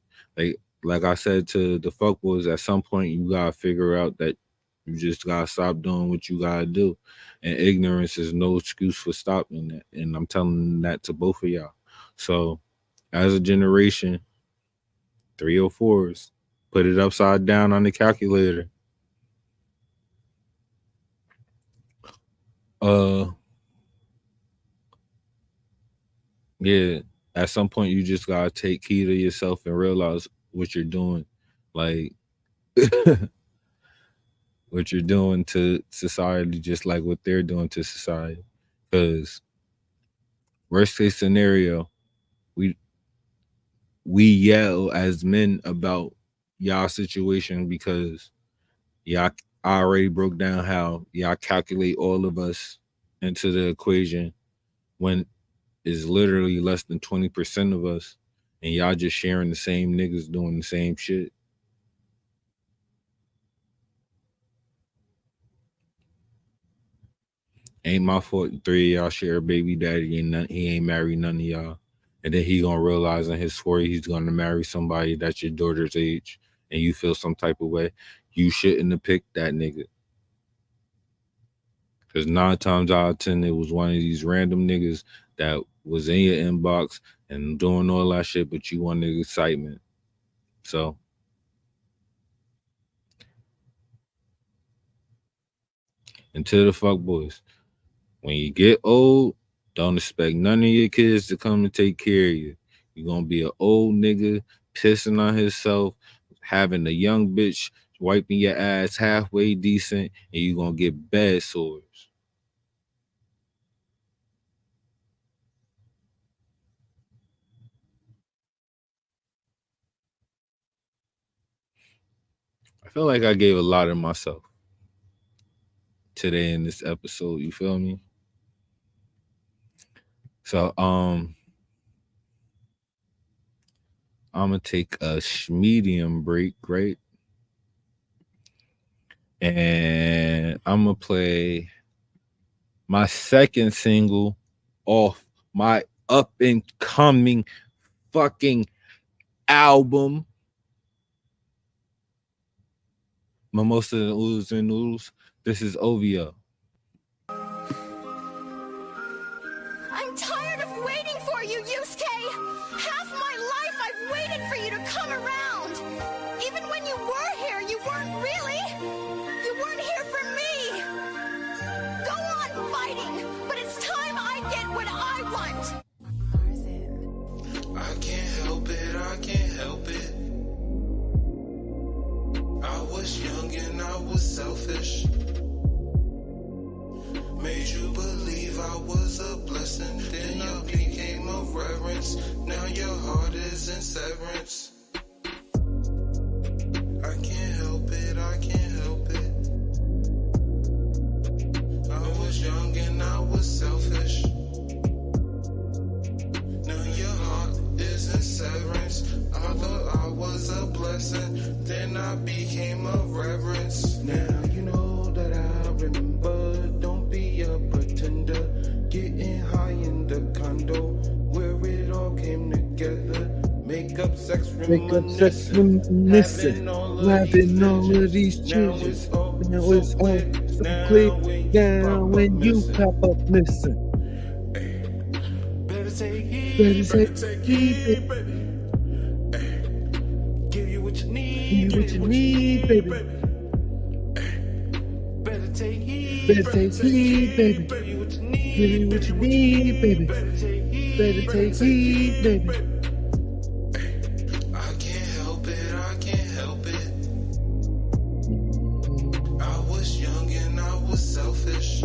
Like I said to the fuckboys, at some point you gotta figure out that you just gotta stop doing what you gotta do. And ignorance is no excuse for stopping that. And I'm telling that to both of y'all. So as a generation, 304s, put it upside down on the calculator. Yeah, at some point you just gotta take heed of yourself and realize what you're doing, like what you're doing to society, just like what they're doing to society. Because worst case scenario, we yell as men about y'all situation because y'all already broke down how y'all calculate all of us into the equation when it's literally less than 20% of us, and y'all just sharing the same niggas doing the same shit. Ain't my fault 3 of y'all share a baby daddy and he ain't married none of y'all. And then he gonna realize in his 40s he's gonna marry somebody that's your daughter's age, and you feel some type of way. You shouldn't have picked that nigga. Because 9 times out of 10, it was one of these random niggas that was in your inbox and doing all that shit, but you wanted excitement. So and to the fuck boys, when you get old, don't expect none of your kids to come and take care of you. You're gonna be an old nigga pissing on himself, having a young bitch wiping your ass halfway decent, and you're gonna get bad sores. I feel like I gave a lot of myself today in this episode, you feel me? So I'm gonna take a medium break, right? And I'm gonna play my second single off my up and coming fucking album, Mimosa and Oodles and Noodles. This is OVO. I'm tired of waiting for you, Yusuke! Half my life I've waited for you to come around! Even when you were here, you weren't really! You weren't here for me! Go on fighting, but it's time I get what I want! I can't help it, I can't help it. I was young and I was selfish. Made you believe I was a blessing. Then I became a reverence. Now your heart is in severance. I can't help it, I can't help it. I was young and I was selfish. Now your heart is in severance. I thought I was a blessing. Then I became a reverence. Now you know that I remember. Don't be a pretender. Getting high in the condo where it all came together. Make up sex reminiscent. Having all of these changes. Now it's all so clear. Now when you pop up missing. Better take heed, baby. Give you what you need, baby. Better take heed, baby. Give you what you need, baby. Better take heed, baby. I can't help it, I can't help it. I was young and I was selfish.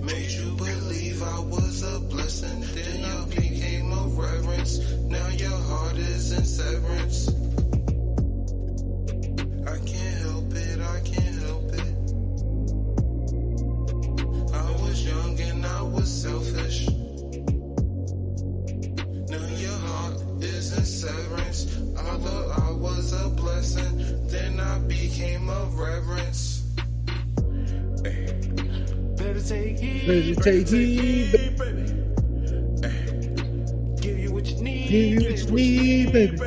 Made you believe I was a blessing. Then I became a reverence. Now your heart is in severance. I can't help it, I can't help it. I was young and I was selfish. Now your heart is in severance. I thought I was a blessing. Then I became a reverence. Better take heed, Better take heed, baby. Give you what you need, give you what you need, baby.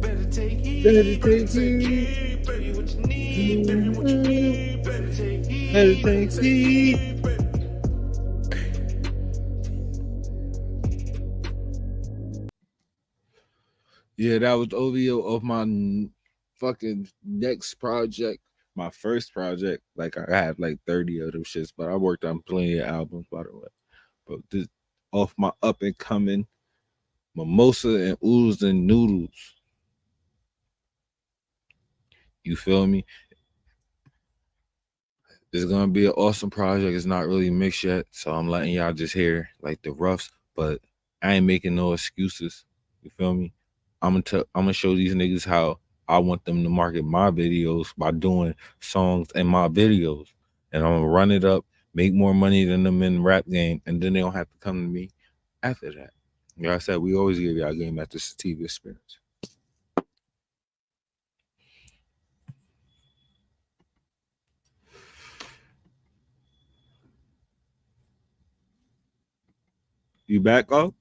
Better take heed, Better take heed, baby. What you need, baby. What you need, better take heed, better take heed. Yeah, that was audio of my fucking next project, my first project. Like I had like 30 of them shits, but I worked on plenty of albums, by the way. But this off my up and coming Mimosa and Ooze and Noodles. You feel me? It's gonna be an awesome project. It's not really mixed yet, so I'm letting y'all just hear like the roughs, but I ain't making no excuses. You feel me? I'm gonna show these niggas how I want them to market my videos by doing songs in my videos, and I'm gonna run it up, make more money than them in the rap game, and then they don't have to come to me after that. Like I said, we always give y'all game at the Sativa experience. You back up?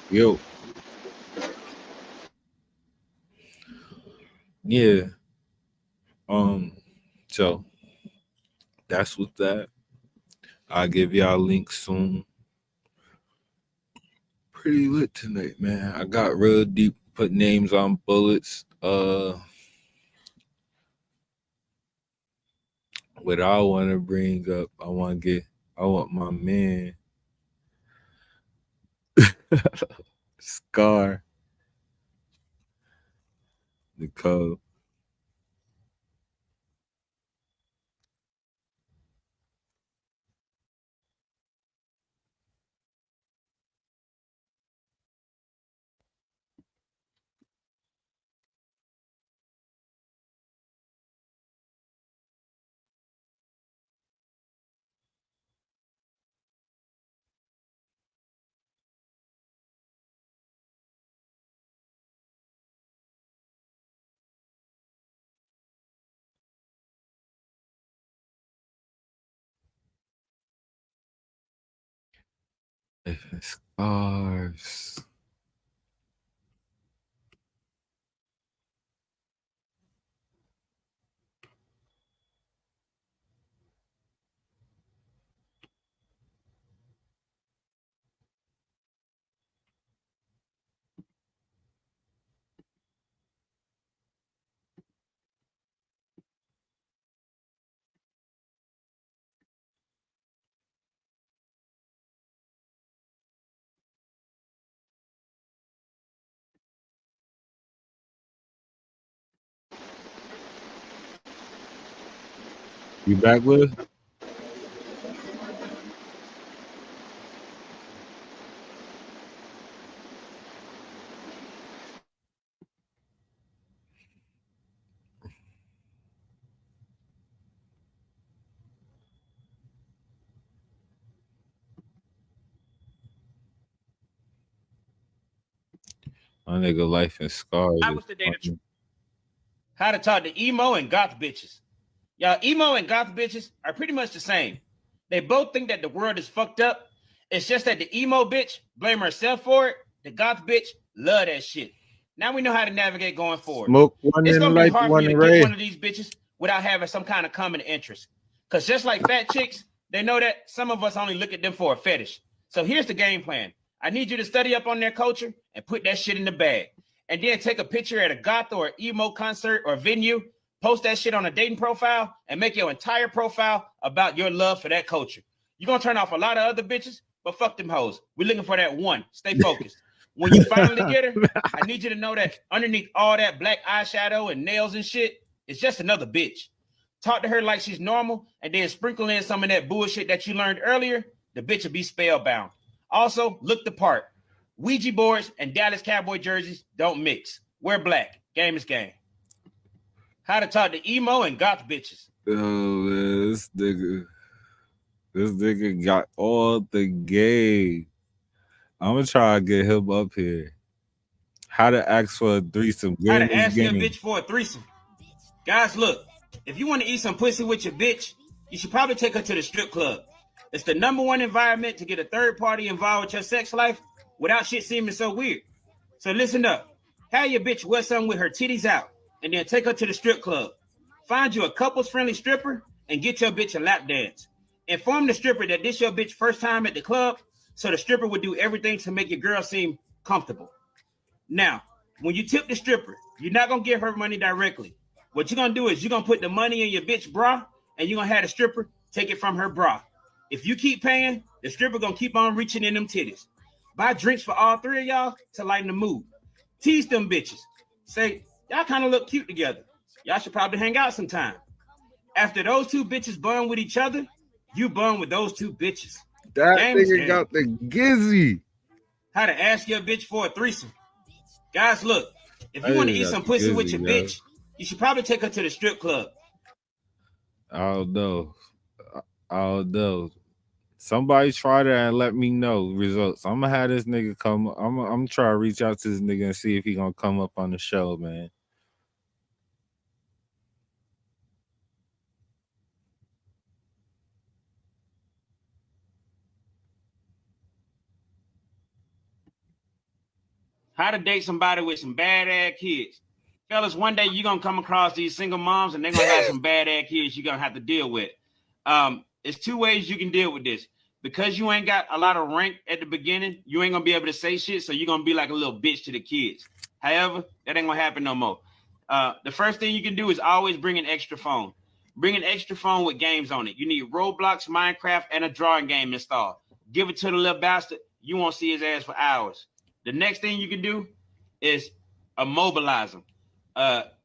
Yo. Yeah. So that's what that. I'll give y'all links soon. Pretty lit tonight, man. I got real deep, put names on bullets. What I want to bring up, I want my man Scar Nicole. Scars. You back with? My nigga life and scars. That was the day how to talk to emo and goth bitches. Y'all, emo and goth bitches are pretty much the same. They both think that the world is fucked up. It's just that the emo bitch blame herself for it. The goth bitch love that shit. Now we know how to navigate going forward. Smoke one It's in gonna life, be hard for one you to in get red. one of these bitches without having some kind of common interest. Because just like fat chicks, they know that some of us only look at them for a fetish. So here's the game plan. I need you to study up on their culture and put that shit in the bag. And then take a picture at a goth or emo concert or venue, post that shit on a dating profile, and make your entire profile about your love for that culture. You're gonna turn off a lot of other bitches, but fuck them hoes. We're looking for that one. Stay focused. When you finally get her, I need you to know that underneath all that black eyeshadow and nails and shit, it's just another bitch. Talk to her like she's normal, and then sprinkle in some of that bullshit that you learned earlier. The bitch will be spellbound. Also, look the part. Ouija boards and Dallas Cowboy jerseys don't mix. Wear black. Game is game. How to talk to emo and goth bitches. Oh, man, this nigga got all the game. I'm gonna try to get him up here. How to ask for a threesome. How to ask your bitch for a threesome. Guys, look, if you want to eat some pussy with your bitch, you should probably take her to the strip club. It's the #1 environment to get a third party involved with your sex life without shit seeming so weird. So listen up. Have your bitch wear something with her titties out, and then take her to the strip club. Find you a couples-friendly stripper and get your bitch a lap dance. Inform the stripper that this your bitch first time at the club, so the stripper would do everything to make your girl seem comfortable. Now, when you tip the stripper, you're not going to give her money directly. What you're going to do is you're going to put the money in your bitch bra, and you're going to have the stripper take it from her bra. If you keep paying, the stripper going to keep on reaching in them titties. Buy drinks for all three of y'all to lighten the mood. Tease them bitches. Say, y'all kind of look cute together. Y'all should probably hang out sometime. After those two bitches bond with each other, you bond with those two bitches. That nigga got the gizzy. How to ask your bitch for a threesome. Guys, look, if you want to eat some pussy with your bitch, you should probably take her to the strip club. I don't know. Somebody try that and let me know results. I'm gonna have this nigga come. I'm gonna try to reach out to this nigga and see if he gonna come up on the show, man. How to date somebody with some bad-ass kids. Fellas, one day you're going to come across these single moms and they're going to have some bad-ass kids you're going to have to deal with. It's two ways you can deal with this. Because you ain't got a lot of rank at the beginning, you ain't going to be able to say shit, so you're going to be like a little bitch to the kids. However, that ain't going to happen no more. The first thing you can do is always bring an extra phone. Bring an extra phone with games on it. You need Roblox, Minecraft, and a drawing game installed. Give it to the little bastard. You won't see his ass for hours. The next thing you can do is immobilize them.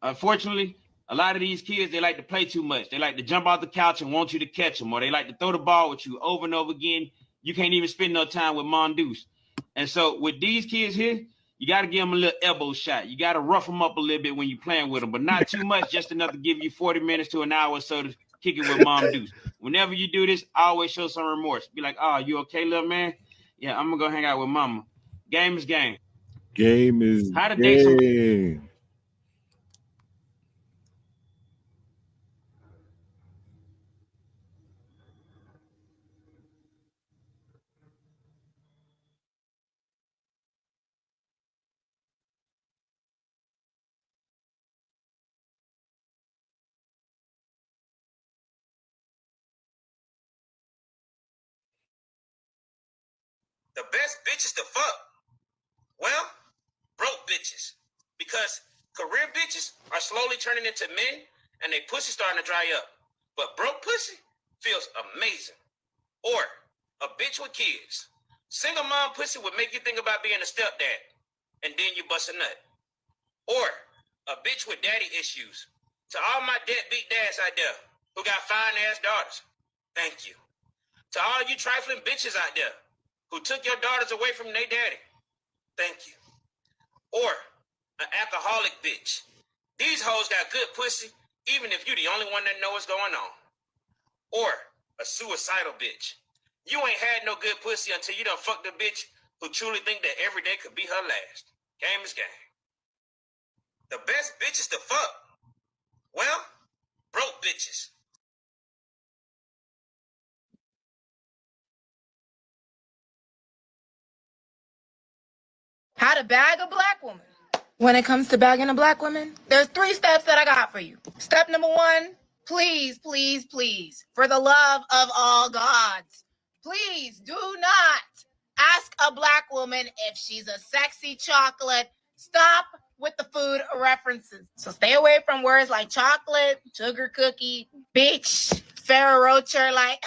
Unfortunately, a lot of these kids, they like to play too much. They like to jump off the couch and want you to catch them, or they like to throw the ball with you over and over again. You can't even spend no time with Mondoose. And so with these kids here, you got to give them a little elbow shot. You got to rough them up a little bit when you're playing with them, but not too much, just enough to give you 40 minutes to an hour or so to kick it with Mondoose. Whenever you do this, always show some remorse. Be like, oh, you okay, little man? Yeah, I'm going to go hang out with mama. Game is game. Game is how to date game. The best bitches to fuck. Well, broke bitches. Because career bitches are slowly turning into men and they pussy starting to dry up. But broke pussy feels amazing. Or a bitch with kids. Single mom pussy would make you think about being a stepdad. And then you bust a nut. Or a bitch with daddy issues. To all my deadbeat dads out there who got fine ass daughters, thank you. To all you trifling bitches out there who took your daughters away from their daddy, thank you. Or an alcoholic bitch. These hoes got good pussy, even if you the only one that know what's going on. Or a suicidal bitch. You ain't had no good pussy until you done fucked a bitch who truly think that every day could be her last. Game is game. The best bitches to fuck. Well, broke bitches. How to bag a black woman. When it comes to bagging a black woman, there's 3 steps that I got for you. Step number 1, please, please, please, for the love of all gods, please do not ask a black woman if she's a sexy chocolate. Stop with the food references. So stay away from words like chocolate, sugar cookie, bitch, Ferrero Rocher, like...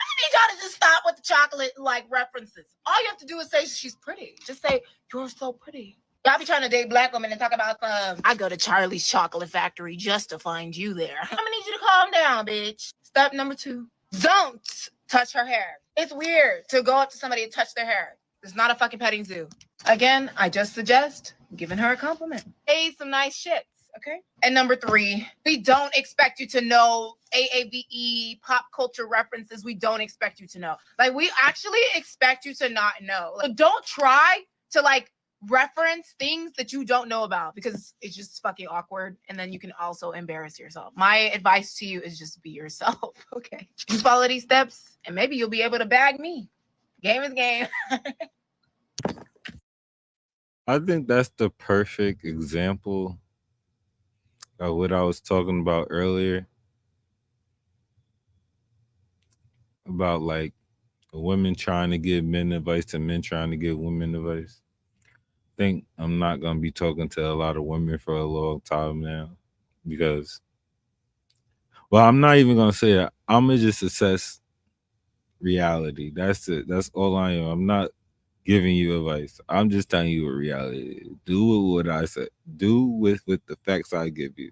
I need y'all to just stop with the chocolate like references. All you have to do is say she's pretty. Just say, you're so pretty. Y'all be trying to date black women and talk about, I go to Charlie's Chocolate Factory just to find you there. I'm gonna need you to calm down, bitch. Step number 2, don't touch her hair. It's weird to go up to somebody and touch their hair. It's not a fucking petting zoo. Again, I just suggest giving her a compliment. Say some nice shit. Okay. And number 3, we don't expect you to know AAVE pop culture references. We don't expect you to know. Like, we actually expect you to not know. Like, don't try to like reference things that you don't know about because it's just fucking awkward, and then you can also embarrass yourself. My advice to you is just be yourself. Okay, you follow these steps and maybe you'll be able to bag me. Game is game. I think that's the perfect example of what I was talking about earlier about like women trying to give men advice and men trying to give women advice. I think I'm not gonna be talking to a lot of women for a long time now because, well, I'm not even gonna say it. I'm gonna just assess reality. That's it. That's all I am. I'm not giving you advice. I'm just telling you what reality is. Do with what I said. Do with the facts I give you.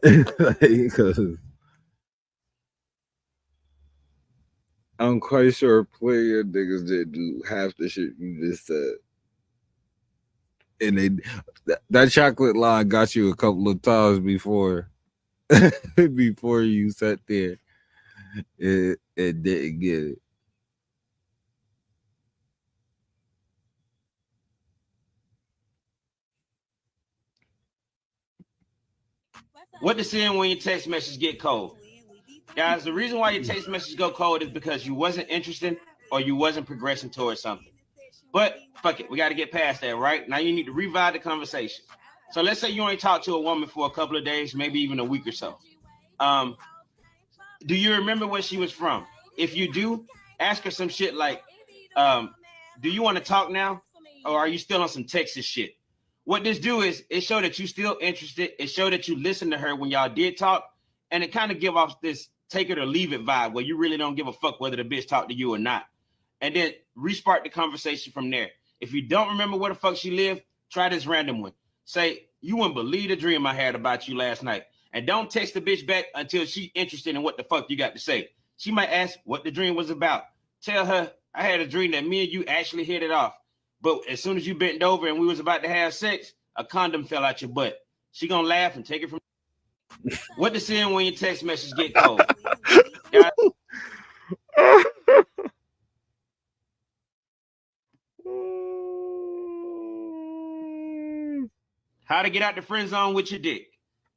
Because I'm quite sure plenty of niggas did do half the shit you just said. And that chocolate line got you a couple of times before before you sat there. It didn't get it. What to send when your text messages get cold? Guys, the reason why your text messages go cold is because you wasn't interested or you wasn't progressing towards something. But fuck it, we got to get past that, right? Now you need to revive the conversation. So let's say you only talked to a woman for a couple of days, maybe even a week or so. Do you remember where she was from? If you do, ask her some shit like, do you want to talk now? Or are you still on some Texas shit? What this do is it show that you still interested. It show that you listened to her when y'all did talk. And it kind of give off this take it or leave it vibe where you really don't give a fuck whether the bitch talked to you or not. And then restart the conversation from there. If you don't remember where the fuck she lived, try this random one. Say, you wouldn't believe the dream I had about you last night. And don't text the bitch back until she's interested in what the fuck you got to say. She might ask what the dream was about. Tell her, I had a dream that me and you actually hit it off. But as soon as you bent over and we was about to have sex, a condom fell out your butt. She gonna laugh and take it from. What to send when your text message get cold? How to get out the friend zone with your dick.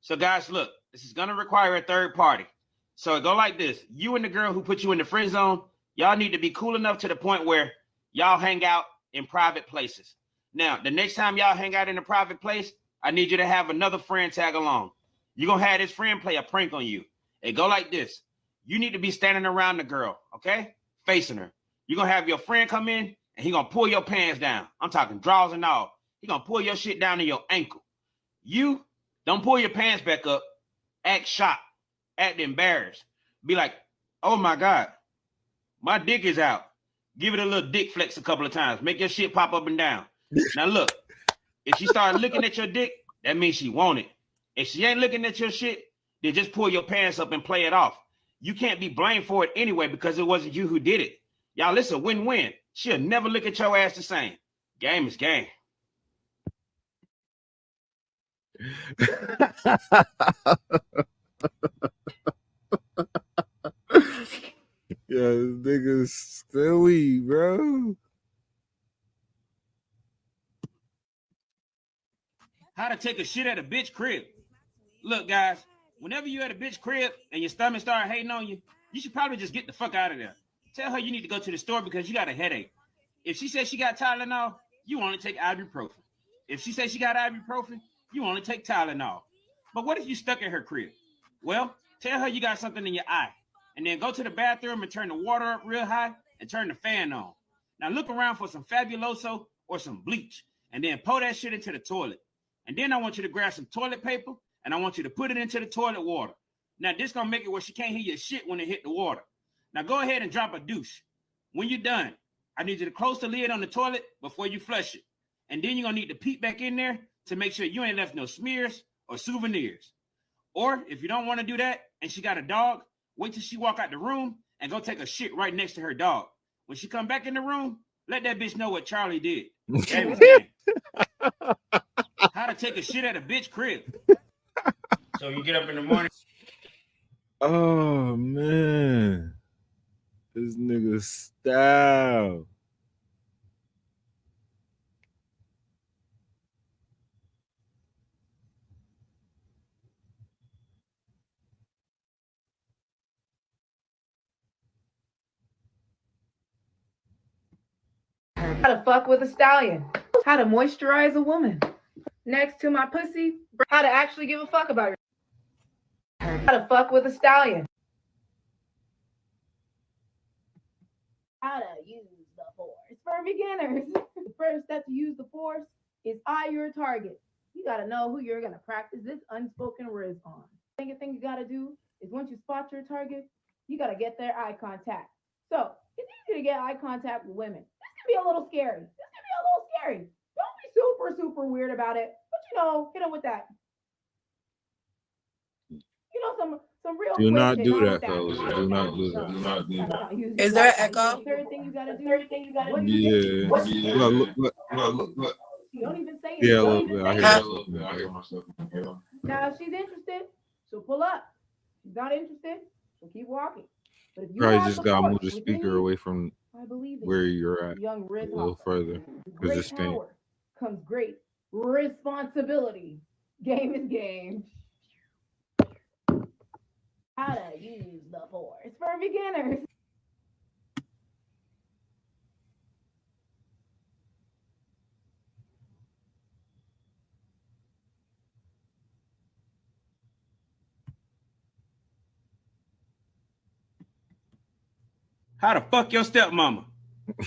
So guys, look, this is gonna require a third party. So it go like this. You and the girl who put you in the friend zone, y'all need to be cool enough to the point where y'all hang out in private places. Now, the next time y'all hang out in a private place, I need you to have another friend tag along. You're gonna have this friend play a prank on you. It go like this. You need to be standing around the girl, okay? Facing her. You're gonna have your friend come in and he gonna pull your pants down. I'm talking drawers and all. He gonna pull your shit down to your ankle. You don't pull your pants back up. Act shocked. Act embarrassed. Be like, oh my God, my dick is out. Give it a little dick flex a couple of times. Make your shit pop up and down. Now look, if she started looking at your dick, that means she want it. If she ain't looking at your shit, then just pull your pants up and play it off. You can't be blamed for it anyway because it wasn't you who did it. Y'all, it's a win-win. She'll never look at your ass the same. Game is game. Yeah, this nigga's silly, bro. How to take a shit at a bitch crib. Look, guys, whenever you at a bitch crib and your stomach start hating on you, you should probably just get the fuck out of there. Tell her you need to go to the store because you got a headache. If she says she got Tylenol, you only take ibuprofen. If she says she got ibuprofen, you only take Tylenol. But what if you stuck at her crib? Well, tell her you got something in your eye. And then go to the bathroom and turn the water up real high and turn the fan on. Now look around for some Fabuloso or some bleach and then pour that shit into the toilet. And then I want you to grab some toilet paper and I want you to put it into the toilet water. Now this gonna make it where she can't hear your shit when it hit the water. Now go ahead and drop a douche. When you're done, I need you to close the lid on the toilet before you flush it. And then you're gonna need to peek back in there to make sure you ain't left no smears or souvenirs. Or if you don't want to do that and she got a dog, wait till she walk out the room and go take a shit right next to her dog. When she come back in the room, let that bitch know what Charlie did. Game is game. How to take a shit at a bitch crib. So you get up in the morning. Oh man, this nigga style. How to fuck with a stallion. How to moisturize a woman. Next to my pussy, how to actually give a fuck about her. How to fuck with a stallion. How to use the force for beginners. The first step to use the force is eye your target. You gotta know who you're gonna practice this unspoken riz on. The thing you gotta do is once you spot your target, you gotta get their eye contact. So it's easy to get eye contact with women. This can be a little scary. Don't be super weird about it. But hit them with that. Some real. Do not do that, fellas. Do not do that. Do not do that. Is there an echo? Third thing you gotta do. Yeah. Look. You don't even say it. Yeah, a little bit. I hear myself. Now, if she's interested, she'll pull up. If she's not interested, she'll keep walking. But if you Probably have just the gotta force move the within speaker you, away from I believe in where you. you're at Young a Riz little Hopper. further. With Because great this thing. power comes great responsibility. Game is game. How to use the force for beginners. How to fuck your stepmama.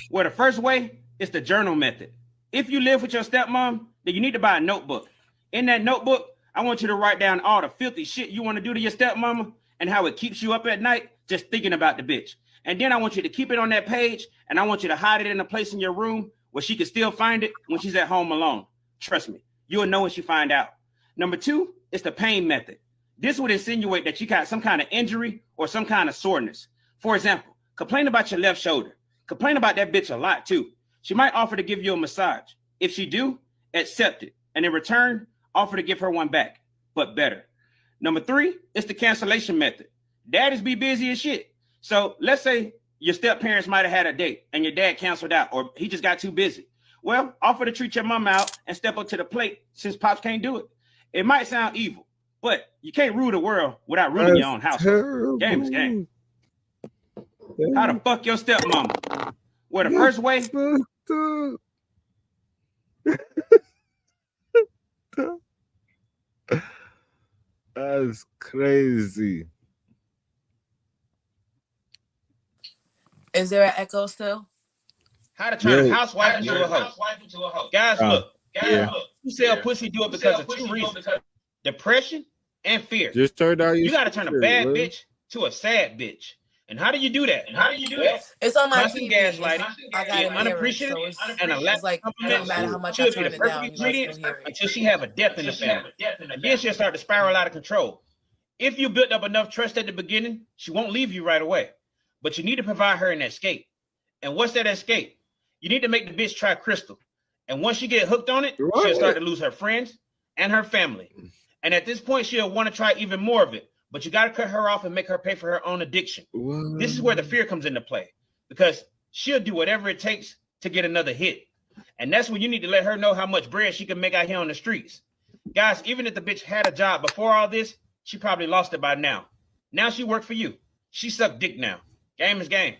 Well, the first way is the journal method. If you live with your stepmom, then you need to buy a notebook. In that notebook, I want you to write down all the filthy shit you want to do to your stepmama and how it keeps you up at night just thinking about the bitch. And then I want you to keep it on that page, and I want you to hide it in a place in your room where she can still find it when she's at home alone. Trust me, you'll know when she find out. Number 2 is the pain method. This would insinuate that you got some kind of injury or some kind of soreness. For example, complain about your left shoulder. Complain about that bitch a lot too. She might offer to give you a massage. If she do, accept it. And in return, offer to give her one back, but better. Number 3 is the cancellation method. Daddies be busy as shit. So let's say your step parents might have had a date and your dad canceled out or he just got too busy. Well, offer to treat your mom out and step up to the plate since Pops can't do it. It might sound evil, but you can't rule the world without ruling your own household. Game is game. How to fuck your stepmama. Well, the first way. That's crazy. Is there an echo still? How to turn a housewife into a hoe. Guys, look. You sell pussy, do it because of 2 reasons. Depression and fear. Just turn down your You got to turn a bad bitch to a sad bitch. And how do you do that? It's on my Constant TV. gaslighting, I got it unappreciative, and a lack it's like of no confidence matter how much I should be turn the it perfect down, you guys ingredients still hear it. until she have a death in the family. And then she'll start to spiral out of control. If you built up enough trust at the beginning, she won't leave you right away. But you need to provide her an escape. And what's that escape? You need to make the bitch try crystal. And once she get hooked on it, she'll start to lose her friends and her family. And at this point, she'll want to try even more of it. But you got to cut her off and make her pay for her own addiction. What? This is where the fear comes into play because she'll do whatever it takes to get another hit. And that's when you need to let her know how much bread she can make out here on the streets. Guys, even if the bitch had a job before all this, she probably lost it by now. Now she worked for you. She sucked dick now. Game is game.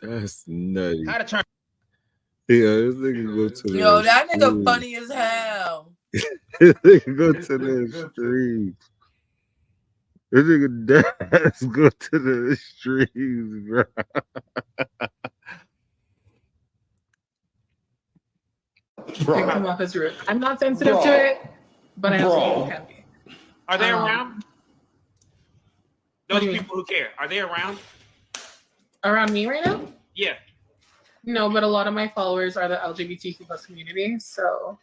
That's nutty. How to turn. Yeah, this nigga go to the Yo, that nigga street. funny as hell. This nigga go to the street. This nigga dads go to the streets, bro. They come off as rude. I'm not sensitive to it, but I also can be. Are they around? Those people who care, are they around? Around me right now? Yeah. No, but a lot of my followers are the LGBTQ plus community, so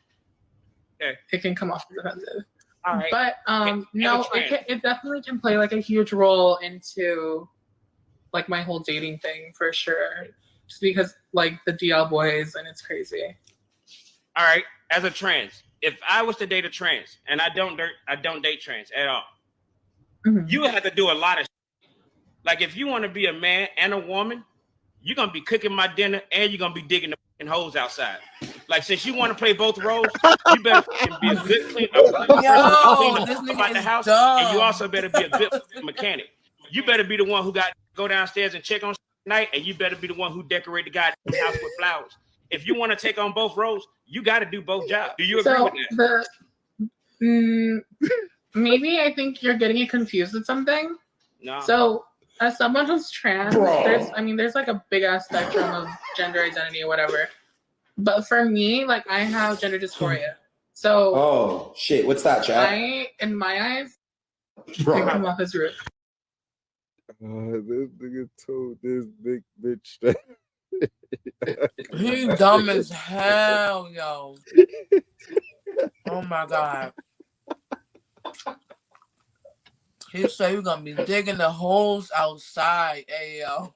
it can come off as offensive. All right. But no, it definitely can play like a huge role into like my whole dating thing for sure. Just because like the DL boys and it's crazy. All right. As a trans, if I was to date a trans, and I don't date trans at all, you have to do a lot of shit. Like if you want to be a man and a woman, you're gonna be cooking my dinner and you're gonna be digging the fucking holes outside. Like since you want to play both roles, you better be a good cleaner about the house, and you also better be a good mechanic. You better be the one who got to go downstairs and check on night, and you better be the one who decorate the goddamn house with flowers. if you want to take on both roles, you got to do both jobs. Do you agree with that? Maybe I think you're getting it confused with something. No. So as someone who's trans, there's like a big ass spectrum of gender identity or whatever. But for me, like I have gender dysphoria. So oh shit, what's that, Chad? In my eyes, I come off as rude. This nigga told this big bitch that He's dumb as hell, yo. Oh my god. He said you're gonna be digging the holes outside, hey yo.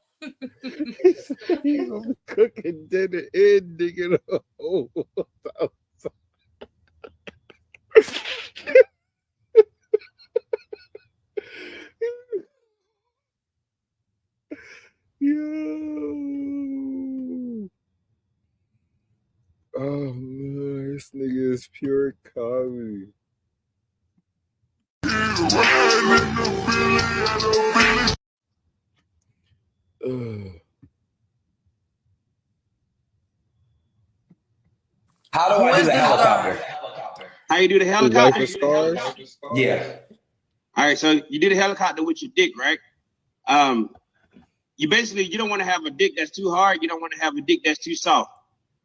He's gonna be cooking dinner and digging a hole outside. Yo. Oh man, this nigga is pure comedy. How do I do the helicopter? How you do the helicopter? Yeah. All right, so you do the helicopter with your dick, right? You don't want to have a dick that's too hard. You don't want to have a dick that's too soft.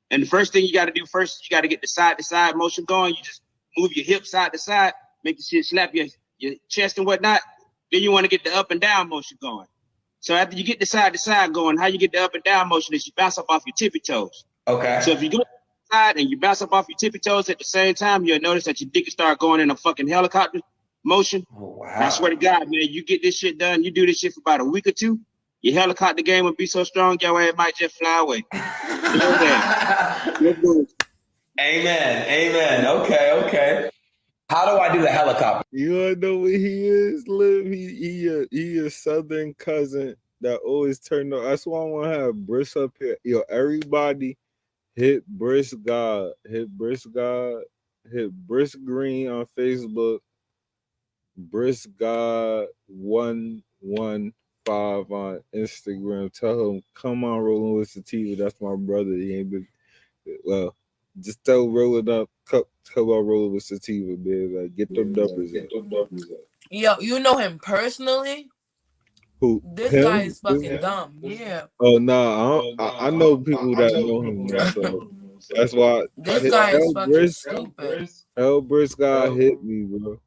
And the first thing you got to do first, you got to get the side-to-side motion going. You just move your hips side to side, make the shit slap your chest and whatnot. Then you want to get the up and down motion going. So after you get the side-to-side going, how you get the up and down motion is you bounce up off your tippy toes. Okay. So if you go side and you bounce up off your tippy toes at the same time, you'll notice that your dick will start going in a fucking helicopter motion. Oh, wow. And I swear to God, man, you get this shit done, you do this shit for about a week or two, your helicopter game will be so strong, your ass might just fly away. Amen. Okay. How do I do the helicopter? You wanna know what he is, Liv? He a southern cousin that always turn up. That's why I want to have Brisk up here. Yo, everybody hit Brisk God. Hit Brisk God. Hit Brisk Green on Facebook. Brisk God 115 on Instagram. Tell him, come on, Rolling With Sativa. That's my brother. He ain't been, well, just tell Rolling Up, come on, Rolling With Sativa, man. Like, get them numbers in. Yo, you know him personally? Who? This him? guy is fucking dumb. Yeah. Oh, no, I know people that know him. So that's why. This guy is fucking stupid. Hell, Brisk God hit me, bro.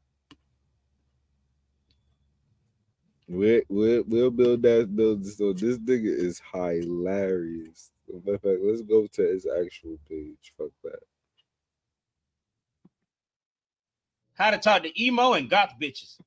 We'll build that building. So this nigga is hilarious. In fact, let's go to his actual page. Fuck that. How to talk to emo and goth bitches.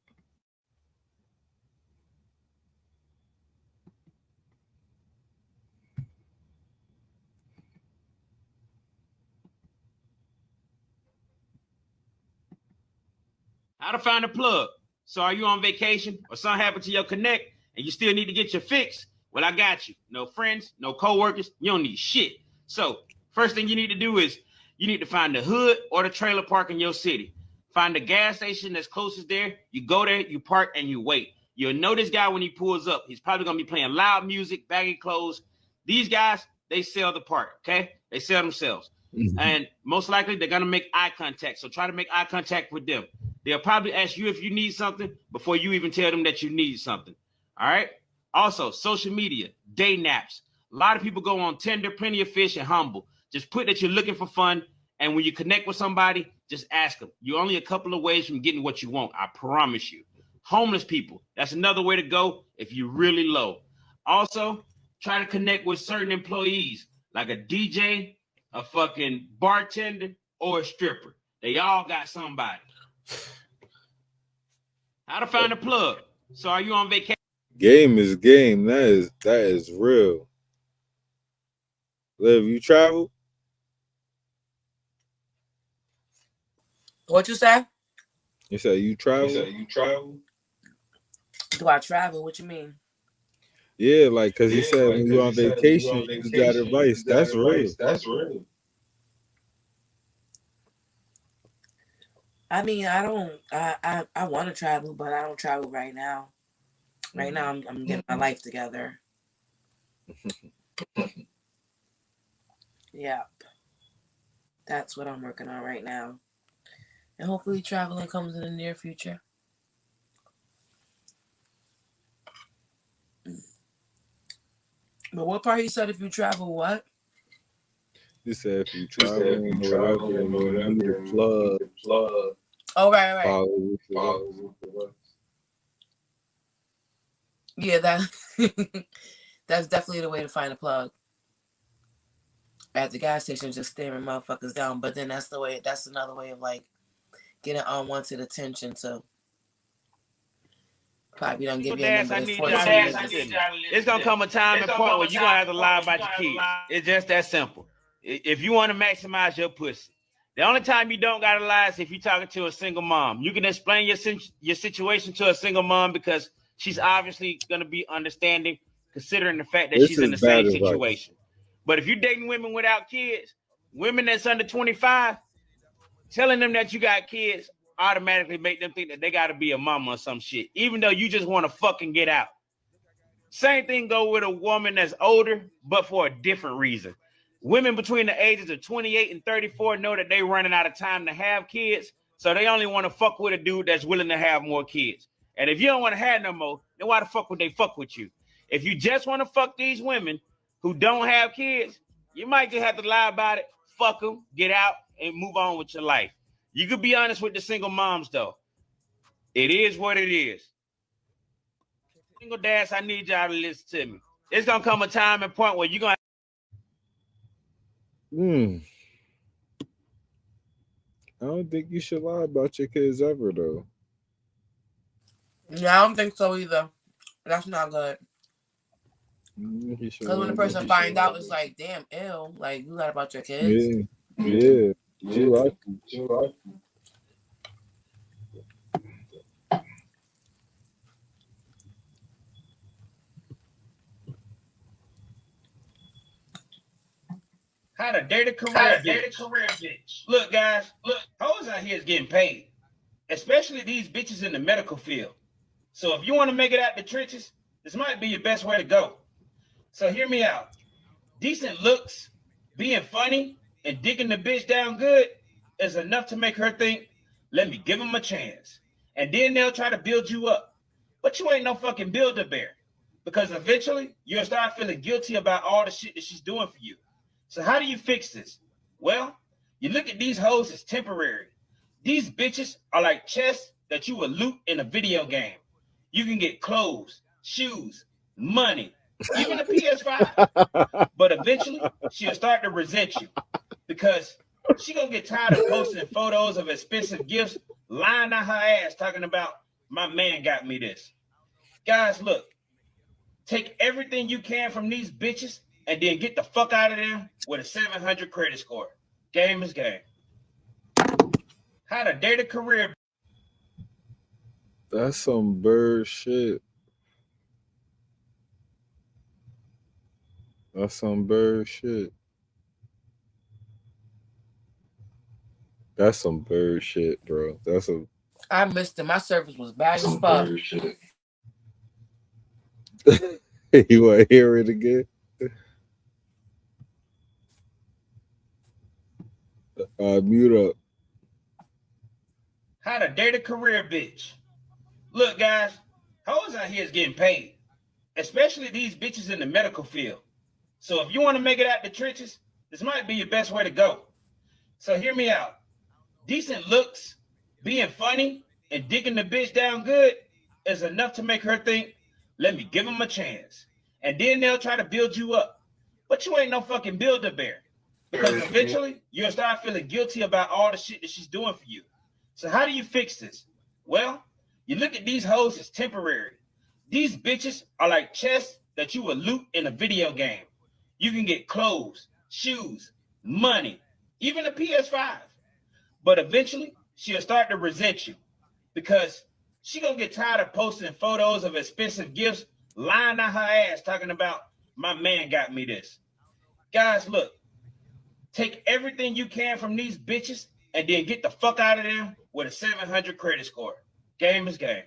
How to find a plug. So are you on vacation or something happened to your connect and you still need to get your fix? Well, I got you. No friends, no coworkers. You don't need shit. So first thing you need to do is you need to find the hood or the trailer park in your city. Find the gas station that's closest there. You go there, you park, and you wait. You'll know this guy when he pulls up. He's probably going to be playing loud music, baggy clothes. These guys, they sell the part, okay? They sell themselves. Mm-hmm. And most likely, they're going to make eye contact. So try to make eye contact with them. They'll probably ask you if you need something before you even tell them that you need something. All right? Also, social media, day naps. A lot of people go on Tinder, Plenty of Fish, and Humble. Just put that you're looking for fun. And when you connect with somebody, just ask them. You're only a couple of ways from getting what you want. I promise you. Homeless people. That's another way to go if you're really low. Also, try to connect with certain employees, like a DJ, a fucking bartender, or a stripper. They all got somebody. How to find a plug. So are you on vacation? Game is game. That is real. Liv, you travel? What you say? You said you travel? Do I travel? What you mean? Yeah, like, because he said when you're on vacation, you got advice. That's real. I mean, I want to travel, but I don't travel right now. Right now, I'm getting my life together. Yep. That's what I'm working on right now. And hopefully traveling comes in the near future. But what part he said if you travel, what? He said if you traveling or whatever and you need a plug. Oh, right. Follow. Yeah, that's definitely the way to find a plug. At the gas station, just staring motherfuckers down. But then that's another way of like getting unwanted attention. So probably don't give you a number. It's gonna come a time and point where you're gonna have to lie about your kids. It's just that simple. If you want to maximize your pussy, the only time you don't gotta lie is if you're talking to a single mom. You can explain your situation to a single mom because she's obviously gonna be understanding, considering the fact that she's in the same situation. But if you're dating women without kids, women that's under 25, telling them that you got kids automatically make them think that they got to be a mama or some shit, even though you just want to fucking get out. Same thing go with a woman that's older, but for a different reason. Women between the ages of 28 and 34 know that they running out of time to have kids, so they only want to fuck with a dude that's willing to have more kids. And if you don't want to have no more, then why the fuck would they fuck with you? If you just want to fuck these women who don't have kids, you might just have to lie about it, fuck them, get out, and move on with your life. You could be honest with the single moms, though. It is what it is. Single dads, I need y'all to listen to me. It's going to come a time and point where you're going to... I don't think you should lie about your kids ever, though. Yeah, I don't think so either. That's not good. Because when the person finds out, it's like, damn, ill. Like, you lied about your kids? Yeah. You like them. How to date a career bitch. Look, guys, hoes out here is getting paid, especially these bitches in the medical field. So if you want to make it out the trenches, this might be your best way to go. So hear me out. Decent looks, being funny, and digging the bitch down good is enough to make her think, let me give them a chance. And then they'll try to build you up. But you ain't no fucking Build-A-Bear. Because eventually, you'll start feeling guilty about all the shit that she's doing for you. So how do you fix this? Well, you look at these hoes as temporary. These bitches are like chests that you will loot in a video game. You can get clothes, shoes, money, even a PS5. But eventually, she'll start to resent you because she gonna get tired of posting photos of expensive gifts, lying on her ass, talking about, my man got me this. Guys, look, take everything you can from these bitches and then get the fuck out of there with a 700 credit score. Game is game. How to date a career. That's some bird shit. That's some bird shit. That's some bird shit, bro. That's a... I missed it. My service was bad as fuck. You want to hear it again? Mute up. How to date a career bitch. Look, guys, hoes out here is getting paid, especially these bitches in the medical field. So if you want to make it out the trenches, this might be your best way to go. So hear me out. Decent looks, being funny, and digging the bitch down good is enough to make her think, let me give them a chance. And then they'll try to build you up. But you ain't no fucking Build-A-Bear. Because eventually, you'll start feeling guilty about all the shit that she's doing for you. So how do you fix this? Well, you look at these hoes as temporary. These bitches are like chests that you will loot in a video game. You can get clothes, shoes, money, even a PS5. But eventually, she'll start to resent you because she gonna get tired of posting photos of expensive gifts, lying on her ass, talking about, my man got me this. Guys, look, take everything you can from these bitches and then get the fuck out of there with a 700 credit score. Game is game.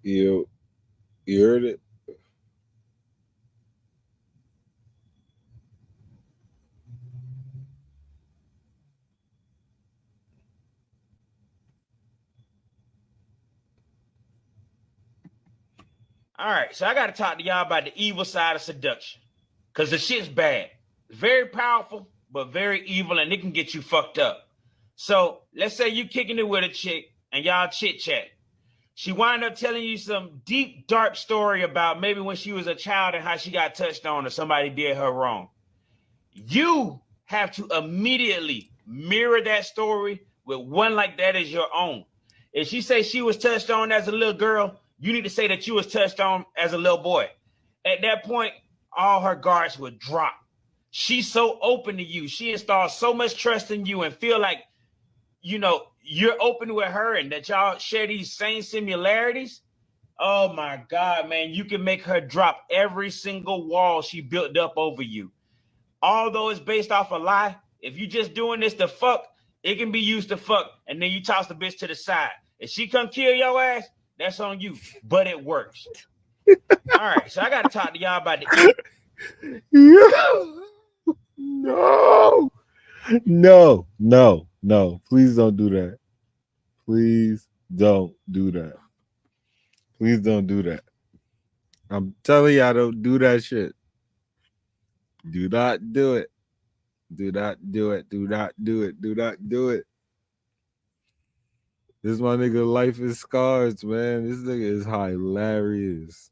You heard it? All right, so I got to talk to y'all about the evil side of seduction, because the shit's bad. It's very powerful, but very evil, and it can get you fucked up. So let's say you kicking it with a chick, and y'all chit-chat. She wind up telling you some deep, dark story about maybe when she was a child and how she got touched on or somebody did her wrong. You have to immediately mirror that story with one like that as your own. If she say she was touched on as a little girl, you need to say that you was touched on as a little boy. At that point, all her guards would drop. She's so open to you. She installs so much trust in you and feel like, you know, you're open with her and that y'all share these same similarities. Oh my God, man, you can make her drop every single wall she built up over you. Although it's based off a lie, if you just doing this to fuck, it can be used to fuck, and then you toss the bitch to the side. If she come kill your ass, that's on you, but it works. All right, so I got to talk to y'all about the... No. Please don't do that. Please don't do that. Please don't do that. I'm telling y'all, don't do that shit. Do not do it. Do not do it. Do not do it. Do not do it. This my nigga Life is Scars, man. This nigga is hilarious.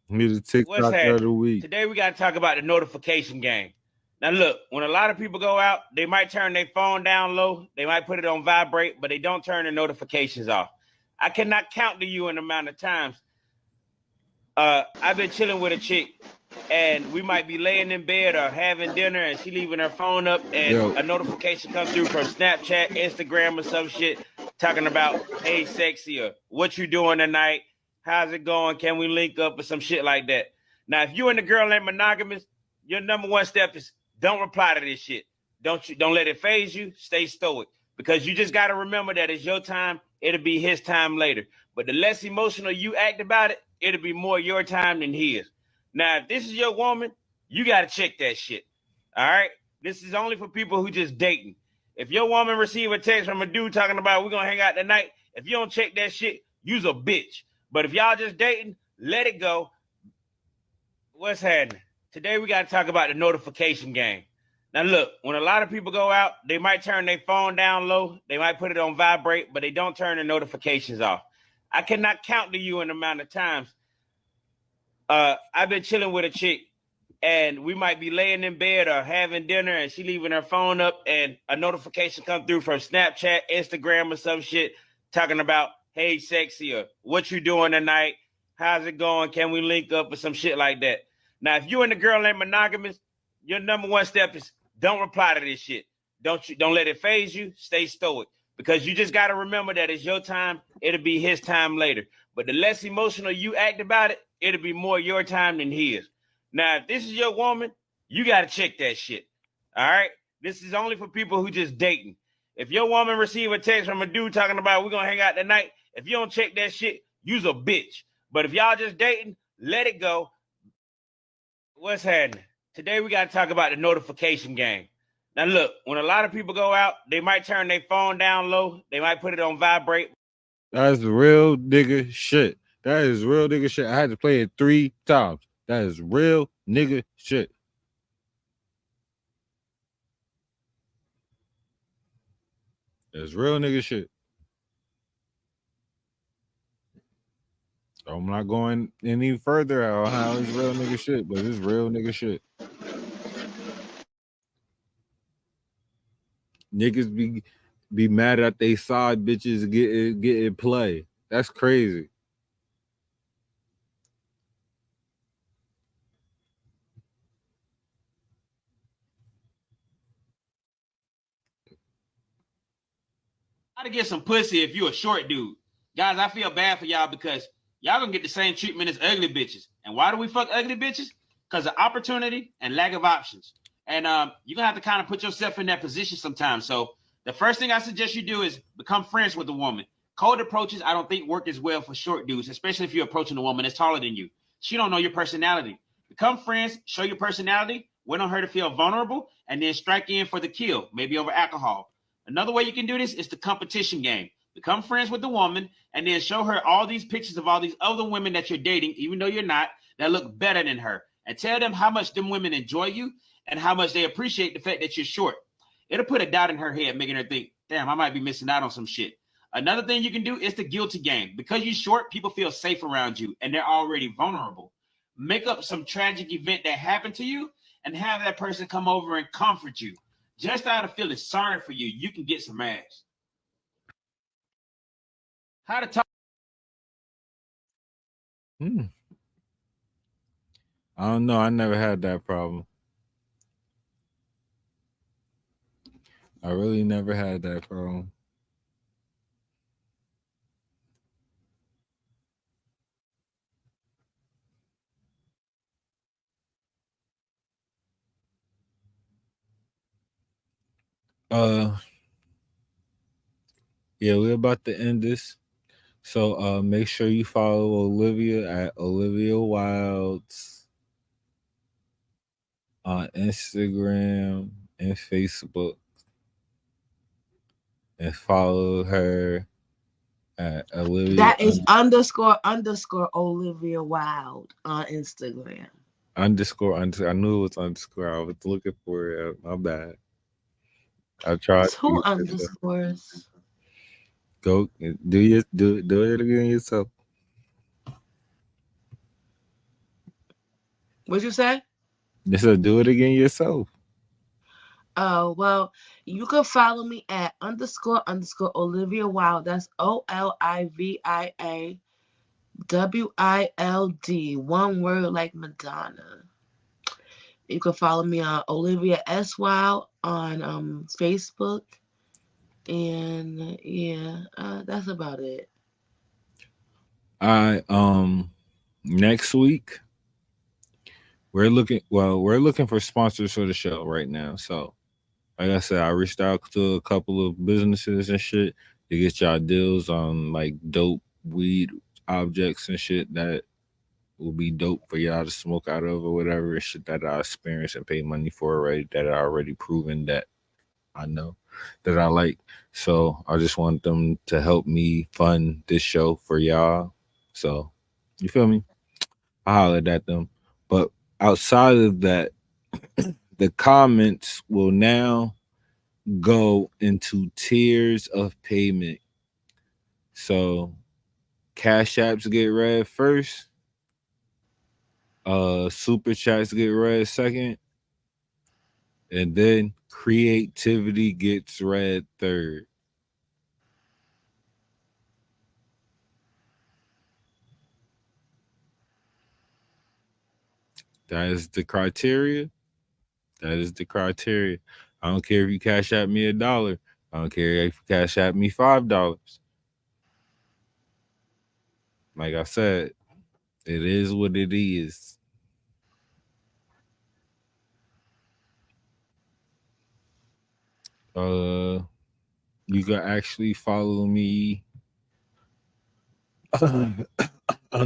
He's the TikTok of the week. Today we got to talk about the notification game. Now look, when a lot of people go out, they might turn their phone down low. They might put it on vibrate, but they don't turn the notifications off. I cannot count to you in the amount of times I've been chilling with a chick and we might be laying in bed or having dinner and she leaving her phone up and a notification comes through from Snapchat, Instagram or some shit talking about, hey, sexy, or what you doing tonight? How's it going? Can we link up or some shit like that? Now, if you and the girl ain't monogamous, your number one step is don't reply to this shit. Don't let it phase you. Stay stoic, because you just got to remember that it's your time. It'll be his time later. But the less emotional you act about it, it'll be more your time than his. Now, if this is your woman, you got to check that shit. All right? This is only for people who just dating. If your woman receive a text from a dude talking about we're going to hang out tonight, if you don't check that shit, you's a bitch. But if y'all just dating, let it go. What's happening? Today we got to talk about the notification game. Now look, when a lot of people go out, they might turn their phone down low. They might put it on vibrate, but they don't turn the notifications off. I cannot count to you in the amount of times I've been chilling with a chick and we might be laying in bed or having dinner and she leaving her phone up and a notification come through from Snapchat, Instagram or some shit talking about, hey, sexy, or what you doing tonight? How's it going? Can we link up or some shit like that? Now, if you and the girl ain't monogamous, your number one step is don't reply to this shit. Don't let it phase you. Stay stoic, because you just got to remember that it's your time. It'll be his time later. But the less emotional you act about it, it'll be more your time than his. Now, if this is your woman, you got to check that shit. All right? This is only for people who just dating. If your woman receive a text from a dude talking about we're going to hang out tonight, if you don't check that shit, you's a bitch. But if y'all just dating, let it go. What's happening? Today we got to talk about the notification game. Now look, when a lot of people go out, they might turn their phone down low. They might put it on vibrate. That's real nigga shit. That is real nigga shit. I had to play it 3 times. That is real nigga shit. That's real nigga shit. I'm not going any further on how it's real nigga shit, but it's real nigga shit. Niggas be mad at they side bitches getting play. That's crazy. How to get some pussy if you a short dude. Guys, I feel bad for y'all because y'all gonna get the same treatment as ugly bitches. And why do we fuck ugly bitches? Because of opportunity and lack of options. And you're gonna have to kind of put yourself in that position sometimes. So the first thing I suggest you do is become friends with a woman. Cold approaches, I don't think work as well for short dudes, especially if you're approaching a woman that's taller than you. She don't know your personality. Become friends, show your personality, wait on her to feel vulnerable, and then strike in for the kill, maybe over alcohol. Another way you can do this is the competition game. Become friends with the woman, and then show her all these pictures of all these other women that you're dating, even though you're not, that look better than her. And tell them how much them women enjoy you and how much they appreciate the fact that you're short. It'll put a doubt in her head, making her think, damn, I might be missing out on some shit. Another thing you can do is the guilty game. Because you're short, people feel safe around you, and they're already vulnerable. Make up some tragic event that happened to you and have that person come over and comfort you. Just out of feeling sorry for you, you can get some ass. How to talk. I don't know. I never had that problem. I really never had that problem. Yeah, we're about to end this. So make sure you follow Olivia at Olivia Wilds on Instagram and Facebook. And follow her at Olivia. That is __ Olivia Wild on Instagram. __ I knew it was underscore. I was looking for it. My bad. I tried. Who underscores? Go do it again yourself. What'd you say? Just do it again yourself. Oh, well, you can follow me at __ Olivia Wild. That's OLIVIA WILD. One word like Madonna. You can follow me on Olivia S. Wild on Facebook. And yeah, that's about it. Next week we're looking for sponsors for the show right now. So like I said, I reached out to a couple of businesses and shit to get y'all deals on like dope weed objects and shit that will be dope for y'all to smoke out of or whatever, shit that I experienced and paid money for already, that I already proven that I know that I like. So I just want them to help me fund this show for y'all. So you feel me? I hollered at them. But outside of that, the comments will now go into tiers of payment. So Cash Apps get read first. Super Chats get read second. And then creativity gets read third. That is the criteria. That is the criteria. I don't care if you cash out me $1. I don't care if you cash out me $5. Like I said, it is what it is. You can actually follow me on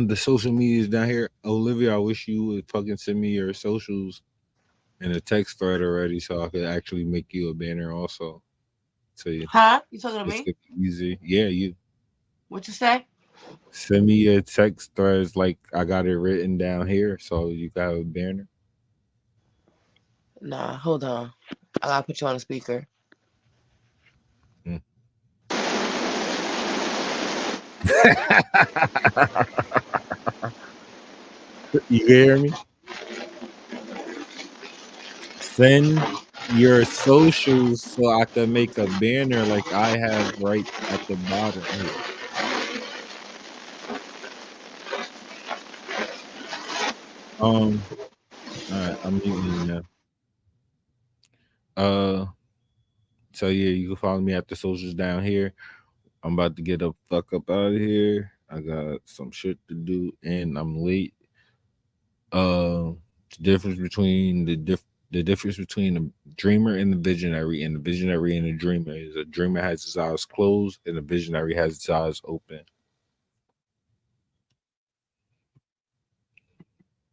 the social medias down here. Olivia, I wish you would fucking send me your socials in a text thread already so I could actually make you a banner also. So you. Huh? You talking to me? Easy. Yeah, you. What you say? Send me your text threads like I got it written down here so you got a banner. Nah, hold on. I gotta put you on a speaker. You hear me? Send your socials so I can make a banner like I have right at the bottom here. All right, I'm muting you now. So yeah, you can follow me at the socials down here. I'm about to get the fuck up out of here. I got some shit to do and I'm late. The difference between the difference between a dreamer and the visionary and the dreamer is a dreamer has his eyes closed and a visionary has his eyes open.